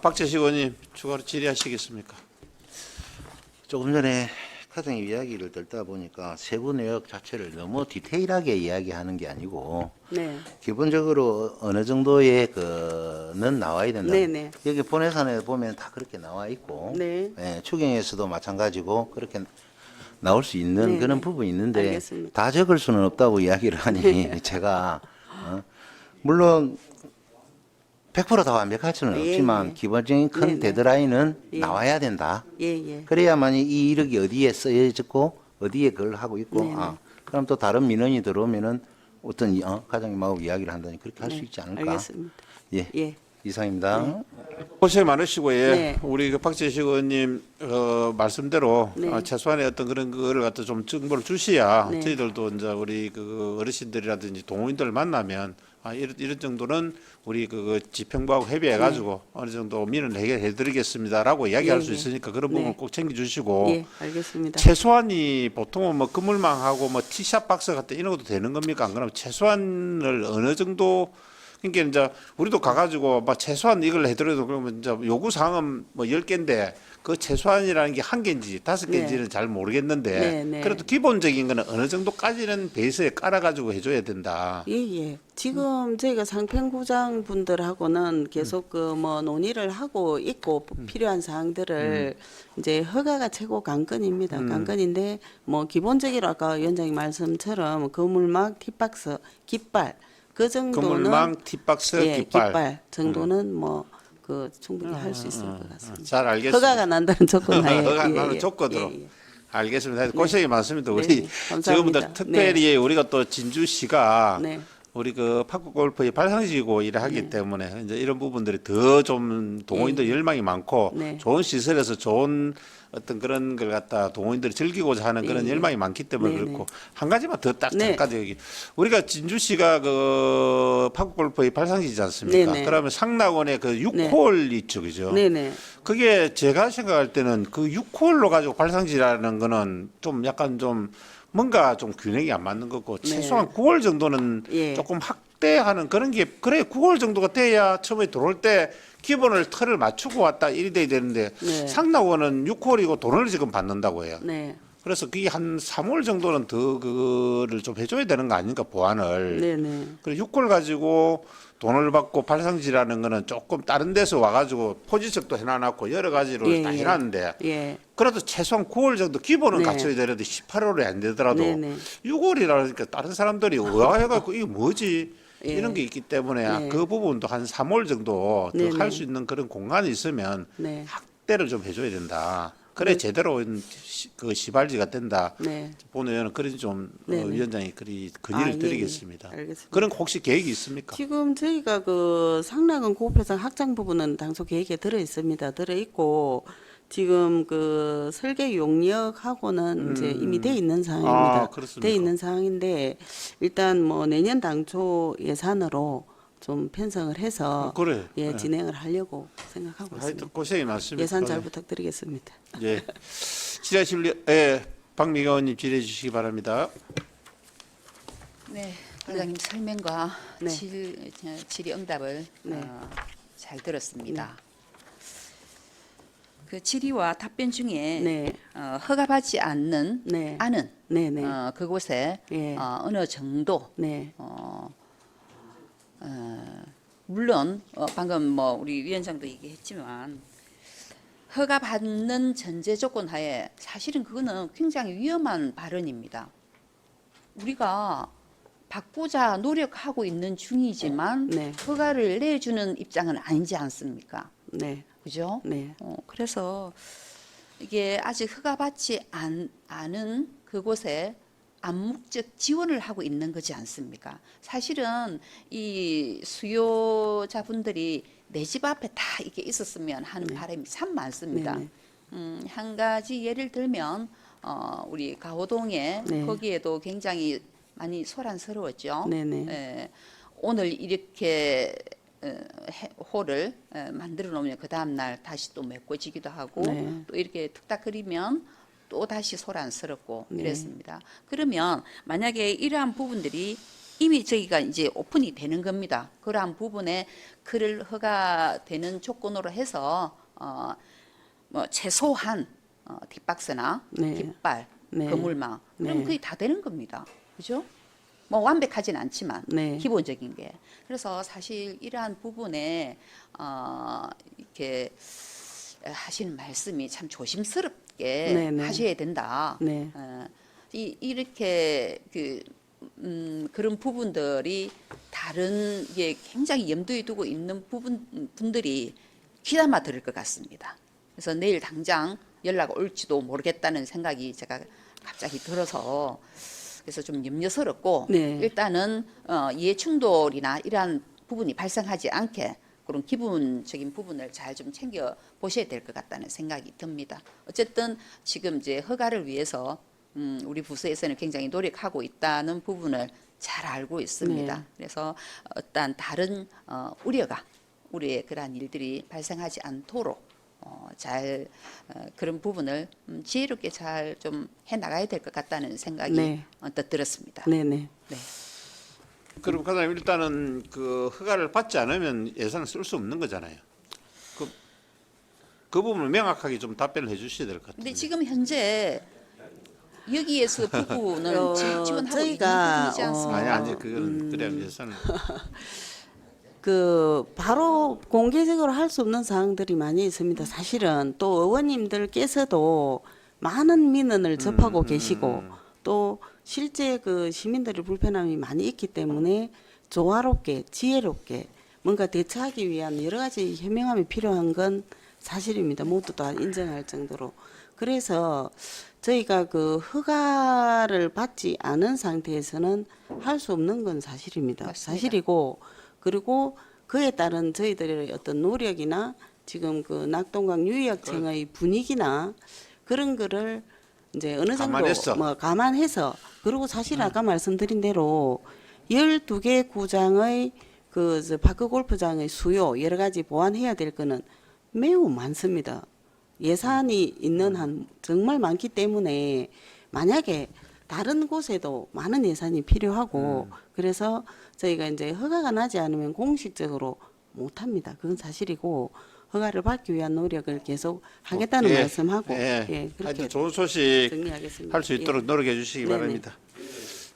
박재식 의원님 추가로 질의하시겠습니까? 조금 전에 과장님 이야기를 듣다 보니까 세부 내역 자체를 너무 디테일하게 이야기하는 게 아니고 네. 기본적으로 어느 정도의 그는 나와야 된다. 네네. 여기 본예산에 보면 다 그렇게 나와 있고 네. 예, 추경에서도 마찬가지고 그렇게 나올 수 있는 네네. 그런 부분이 있는데 알겠습니다. 다 적을 수는 없다고 이야기를 하니 제가 물론 100% 다 완벽할 수는 예, 없지만 예. 기본적인 큰 네네. 데드라인은 예. 나와야 된다. 예, 예. 그래야만 이 1억이 어디에 쓰여졌고 어디에 그걸 하고 있고 네네. 그럼 또 다른 민원이 들어오면은 어떤 과장님하고 이야기를 한다니 그렇게 할 수 네, 있지 않을까. 알겠습니다. 예, 예. 이상입니다. 고생 많으시고 예. 네. 우리 그 박재식 의원님 말씀대로 네. 최소한의 어떤 그런 거를 갖다 좀 정보를 주셔야 네. 저희들도 이제 우리 그 어르신들이라든지 동호인들을 만나면 이런 정도는 우리 그 지평부하고 협의해 가지고 어느 정도 민원 해결해 드리겠습니다라고 이야기할 네, 수 네. 있으니까 그런 부분 네. 꼭 챙겨 주시고 예, 알겠습니다. 최소한이 보통은 뭐 그물망하고 뭐 티샷 박스 같은 이런 것도 되는 겁니까? 안 그러면 최소한을 어느 정도 그러니까 이제 우리도 가가지고 막 최소한 이걸 해드려도 그러면 이제 요구 사항은 뭐 10개인데 그 최소한이라는 게 1개인지 5개인지는 잘 모르겠는데 네, 네. 그래도 기본적인 거는 어느 정도까지는 베이스에 깔아가지고 해줘야 된다. 예, 예. 지금 저희가 상평구장 분들하고는 계속 그 뭐 논의를 하고 있고 필요한 사항들을 이제 허가가 최고 관건입니다. 관건인데 뭐 기본적으로 아까 위원장님 말씀처럼 그물막, 팁박스, 깃발 그 정도는 그물망, 티박스, 예, 깃발. 깃발 정도는 뭐 그 충분히 할 수 있을 것 같습니다. 잘 알겠습니다. 허가가 난다는 조건 하에 허가 예, 나는 예, 조건으로. 예, 예. 알겠습니다. 고생이 많습니다. 우리 네, 감사합니다. 지금부터 특별히 우리가 또 진주시가 네. 우리 그 파크 골프의 발상지고 일을 하기 때문에 이제 이런 부분들이 더 좀 동호인들 열망이 많고 네. 좋은 시설에서 좋은 어떤 그런 걸 갖다 동호인들이 즐기고자 하는 그런 열망이 많기 때문에 네, 그렇고 한 가지만 더 딱 네. 잠깐 여기 우리가 진주시가 그 파크 골프의 발상지지 않습니까? 네, 네. 그러면 상락원에 그 6홀 있죠, 그죠? 네네. 그게 제가 생각할 때는 그 6홀로 가지고 발상지라는 거는 좀 약간 좀 뭔가 좀 균형이 안 맞는 거고 최소한 9월 정도는 예. 조금 확대하는 그런 게 그래 9월 정도가 돼야 처음에 들어올 때 기본을 틀을 맞추고 왔다 이리 돼야 되는데 네. 상락원은 6홀이고 돈을 지금 받는다고 해요. 네. 그래서 그게 한 3월 정도는 더 그거를 좀 해줘야 되는 거 아닌가 보완을. 네네. 그리고 6홀 가지고 돈을 받고 발상지라는 거는 조금 다른 데서 와가지고 포지석도 해놔놨고 여러 가지로 예, 다 예. 해놨는데 예. 그래도 최소한 9월 정도 기본은 네. 갖춰야 되는데 18월에 안 되더라도 네네. 6월이라니까 다른 사람들이 의아해갖고 이게 뭐지 예. 이런 게 있기 때문에 네. 그 부분도 한 3월 정도 더 네네. 할 수 있는 그런 공간이 있으면 네. 확대를 좀 해줘야 된다. 그래 제대로 그 시발지가 된다. 네. 본의원은 그런 좀 네네. 위원장이 그리 건의를 예, 드리겠습니다. 예. 알겠습니다. 그런 혹시 계획이 있습니까? 지금 저희가 그 상락원 고급회상 확장 부분은 당초 계획에 들어 있습니다. 들어 있고 지금 그 설계 용역하고는 이제 이미 돼 있는 상황입니다. 아, 그렇습니까? 돼 있는 상황인데 일단 뭐 내년 당초 예산으로 좀 편성을 해서 그래. 예, 네. 진행을 하려고 생각하고 하여튼 있습니다. 고생이 많습니다. 예산 잘 부탁드리겠습니다. 예. 질의 박미경 의원님 질의해 주시기 바랍니다. 네, 부장님 설명과 네. 질의응답을 네. 잘 들었습니다. 그 질의와 답변 중에 네. 허가받지 않는 네. 않은 네네. 그곳에 예. 어느 정도 네. 물론 방금 뭐 우리 위원장도 얘기했지만 허가받는 전제 조건 하에 사실은 그거는 굉장히 위험한 발언입니다. 우리가 바꾸자 노력하고 있는 중이지만 네. 허가를 내주는 입장은 아니지 않습니까? 네. 그죠? 네. 그래서 이게 아직 허가받지 않은 그곳에 암묵적 지원을 하고 있는 거지 않습니까? 사실은 이 수요자분들이 내 집 앞에 다 이게 있었으면 하는 바람이 참 많습니다. 네네. 한 가지 예를 들면 우리 가호동에 네. 거기에도 굉장히 많이 소란스러웠죠. 네네. 예, 오늘 이렇게 홀을 만들어 놓으면 그 다음 날 다시 또 메꿔지기도 하고 네. 또 이렇게 툭닥거리면 또 다시 소란스럽고 네. 이랬습니다. 그러면 만약에 이러한 부분들이 이미 저기가 이제 오픈이 되는 겁니다. 그러한 부분에 그를 허가되는 조건으로 해서 뭐 최소한 뒷박스나 네. 깃발, 네. 그물망 그럼 네. 그게 다 되는 겁니다. 그죠? 뭐 완벽하진 않지만 네. 기본적인 게. 그래서 사실 이러한 부분에 이렇게 하시는 말씀이 참 조심스럽게 네, 네. 하셔야 된다. 네. 이렇게 그런 부분들이 다른 게 굉장히 염두에 두고 있는 분들이 귀담아 들을 것 같습니다. 그래서 내일 당장 연락 올지도 모르겠다는 생각이 제가 갑자기 들어서 그래서 좀 염려스럽고 네. 일단은 이해 충돌이나 이러한 부분이 발생하지 않게 그런 기본적인 부분을 잘 좀 챙겨 보셔야 될 것 같다는 생각이 듭니다. 어쨌든 지금 이제 허가를 위해서 우리 부서에서는 굉장히 노력하고 있다는 부분을 잘 알고 있습니다. 네. 그래서 어떠한 다른 우리의 그러한 일들이 발생하지 않도록 잘 그런 부분을 지혜롭게 잘 좀 해나가야 될 것 같다는 생각이 네. 언뜻 들었습니다. 네네. 네. 그럼 과장님 일단은 그 허가를 받지 않으면 예산을 쓸 수 없는 거잖아요. 그 부분을 명확하게 좀 답변을 해주셔야 될 것 같아요. 근데 지금 현재 여기에서 부분은 지원하고 저희가, 있는 부분이지 않습니까? 아니 그건 그래야 예산을 그 바로 공개적으로 할 수 없는 사항들이 많이 있습니다. 사실은 또 의원님들께서도 많은 민원을 접하고 계시고 또 실제 그 시민들의 불편함이 많이 있기 때문에 조화롭게 지혜롭게 뭔가 대처하기 위한 여러 가지 현명함이 필요한 건 사실입니다. 모두 다 인정할 정도로. 그래서 저희가 그 허가를 받지 않은 상태에서는 할 수 없는 건 사실입니다. 맞습니다. 사실이고, 그리고 그에 따른 저희들의 어떤 노력이나 지금 그 낙동강 유의학청의 분위기나 그런 거를 이제 어느 정도 감안해서. 뭐 감안해서, 그리고 사실 아까 말씀드린 대로 12개 구장의 그 파크 골프장의 수요 여러 가지 보완해야 될 거는 매우 많습니다. 예산이 있는 한 정말 많기 때문에 만약에 다른 곳에도 많은 예산이 필요하고 그래서 저희가 이제 허가가 나지 않으면 공식적으로 못 합니다. 그건 사실이고 허가를 받기 위한 노력을 계속 하겠다는 예, 말씀하고 예. 예, 그렇게 하여튼 좋은 소식 정리하겠습니다. 할 수 있도록 노력해 주시기 네네. 바랍니다.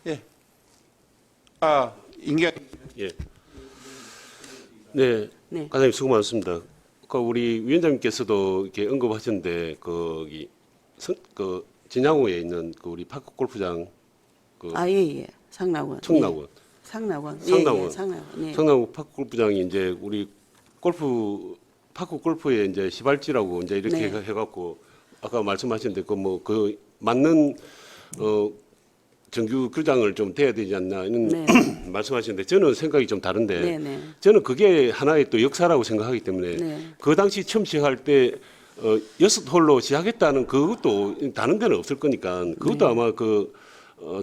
예. 아, 인경 예. 네, 네. 과장님 수고 많습니다. 아까 우리 위원장님께서도 이렇게 언급하셨는데 거기 그 진양호에 있는 그 우리 파크 골프장 그 예예. 상락원. 청락원. 예. 상락원. 상락원. 예, 상락원. 예. 청남구 파크 골프장이 이제 우리 파크 골프의 이제 시발지라고 이제 이렇게 네. 해갖고 아까 말씀하셨는데 그 맞는 정규 규장을 좀 돼야 되지 않나 이런 네. 말씀하시는데 저는 생각이 좀 다른데 네네. 저는 그게 하나의 또 역사라고 생각하기 때문에 네. 그 당시 처음 시작할 때 6홀로 시작했다는 그것도 다른 데는 없을 거니까 그것도 네. 아마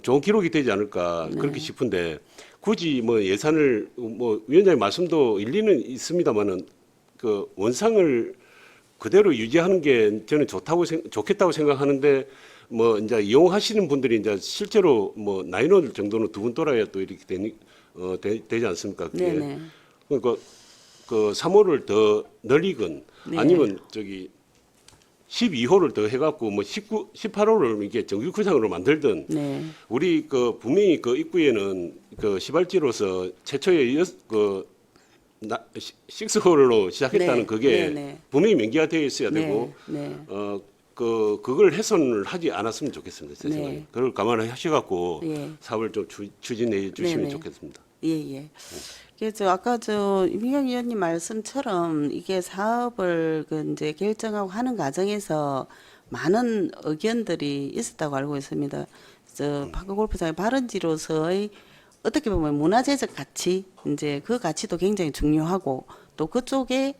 좋은 기록이 되지 않을까 그렇게 싶은데 굳이 뭐 예산을 뭐 위원장님 말씀도 일리는 있습니다만은 그 원상을 그대로 유지하는 게 저는 좋겠다고 생각하는데 뭐 이제 이용하시는 분들이 이제 실제로 뭐 나인홀 정도는 두 분 돌아야 또 이렇게 되지 않습니까? 그게. 네네. 그러니까 그 3홀을 더 늘리건 네. 아니면 12홀을 더 해갖고 뭐 18홀을 이게 정규 구장으로 만들든 네. 우리 그 분명히 그 입구에는 그 시발지로서 최초의 식스홀로 시작했다는 네. 그게 네네. 분명히 명기가 되어 있어야 되고 네. 그걸 훼손을 하지 않았으면 좋겠습니다. 제 네. 생각에. 그걸 감안하셔갖고 예. 사업을 좀 추진해 주시면 네네. 좋겠습니다. 예. 그래서 아까 이민경 의원님 말씀처럼 이게 사업을 이제 결정하고 하는 과정에서 많은 의견들이 있었다고 알고 있습니다. 파크 골프장의 발원지로서의 어떻게 보면 문화재적 가치, 이제 그 가치도 굉장히 중요하고 또 그쪽에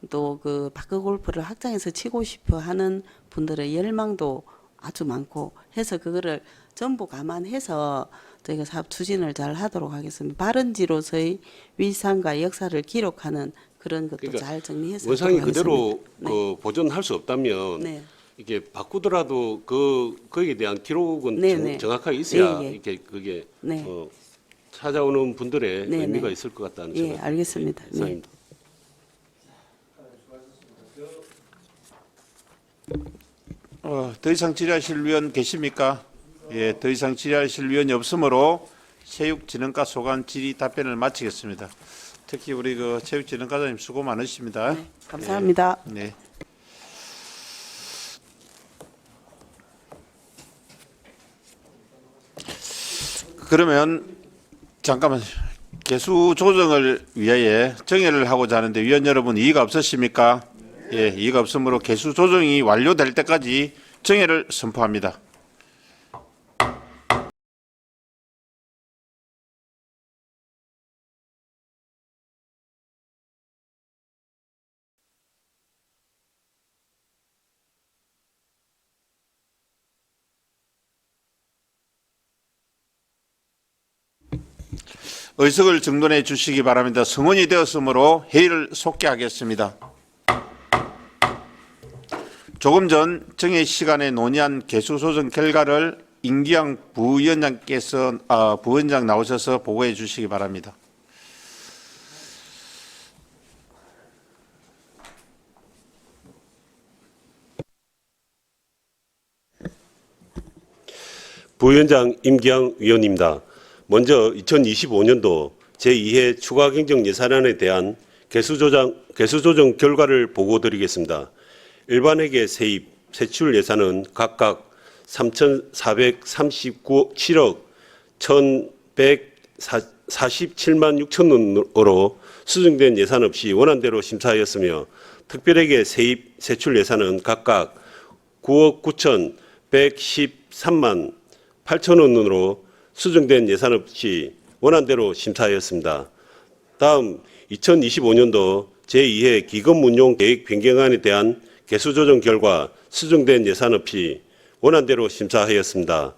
또 그 파크 골프를 확장해서 치고 싶어 하는 분들의 열망도 아주 많고 해서 그거를 전부 감안해서 저희가 사업 추진을 잘 하도록 하겠습니다. 발원지로서의 위상과 역사를 기록하는 그런 것도 그러니까 잘 정리해서 원상이 하도록 그대로 하겠습니다. 그 보존할 수 없다면 네. 이게 바꾸더라도 거기에 대한 기록은 네네. 정확하게 있어야 예, 예. 이렇게 그게 네. 찾아오는 분들의 네네. 의미가 있을 것 같다는 예, 생각이 알겠습니다. 네. 이상입니다. 더 이상 질의하실 위원 계십니까? 예, 더 이상 질의하실 위원이 없으므로 체육진흥과 소관 질의 답변을 마치겠습니다. 특히 우리 그 체육진흥과장님 수고 많으십니다. 네, 감사합니다. 네. 그러면 잠깐만 개수 조정을 위하여 정회를 하고자 하는데 위원 여러분 이의가 없으십니까? 예, 이의가 없으므로 개수 조정이 완료될 때까지 정회를 선포합니다. 의석을 정돈해 주시기 바랍니다. 성원이 되었으므로 회의를 속개하겠습니다. 조금 전 정회 시간에 논의한 개수 조정 결과를 임기영 부위원장 나오셔서 보고해 주시기 바랍니다. 부위원장 임기영 위원입니다. 먼저 2025년도 제2회 추가 경정 예산안에 대한 개수 조정 결과를 보고드리겠습니다. 일반회계 세입, 세출 예산은 각각 3,437억 1,104 47만 6천 원으로 수정된 예산 없이 원안대로 심사하였으며 특별회계 세입 세출 예산은 각각 9억 9천 113만 8천 원으로 수정된 예산 없이 원안대로 심사하였습니다. 다음 2025년도 제2회 기금 운용 계획 변경안에 대한 개수 조정 결과 수정된 예산 없이 원안대로 심사하였습니다.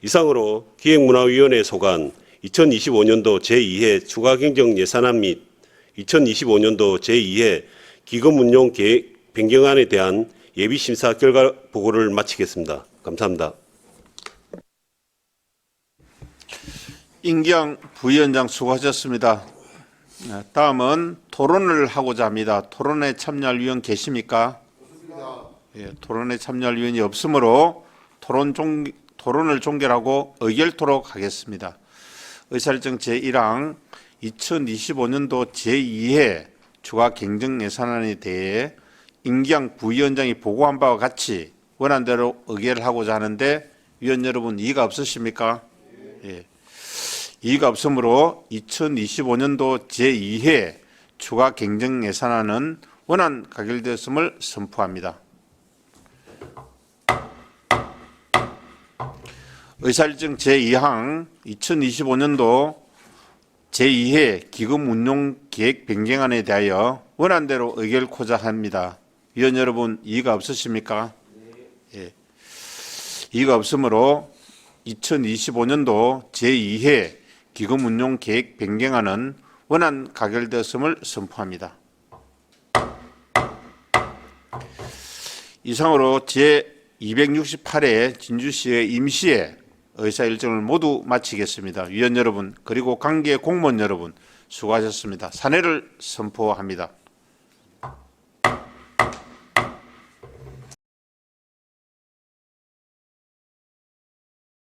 이상으로 기획문화위원회 소관 2025년도 제2회 추가 경정 예산안 및 2025년도 제2회 기금 운용 계획 변경안에 대한 예비 심사 결과 보고를 마치겠습니다. 감사합니다. 임기영 부위원장 수고하셨습니다. 다음은 토론을 하고자 합니다. 토론에 참여할 위원 계십니까? 예, 토론에 참여할 위원이 없으므로 토론을 종결하고 의결토록 하겠습니다. 의사일정 제1항 2025년도 제2회 추가 경정 예산안에 대해 임기영 부위원장이 보고한 바와 같이 원안대로 의결하고자 하는데 위원 여러분 이의가 없으십니까? 예. 이의가 없으므로 2025년도 제2회 추가 경정 예산안은 원안 가결되었음을 선포합니다. 의사일정 제2항 2025년도 제2회 기금 운용 계획 변경안에 대하여 원안대로 의결코자 합니다. 위원 여러분 이의가 없으십니까? 예. 이의가 없으므로 2025년도 제2회 기금 운용 계획 변경안은 원안 가결되었음을 선포합니다. 이상으로 제268회 진주시의 임시회 의사일정을 모두 마치겠습니다. 위원 여러분 그리고 관계 공무원 여러분 수고하셨습니다. 사례를 선포합니다.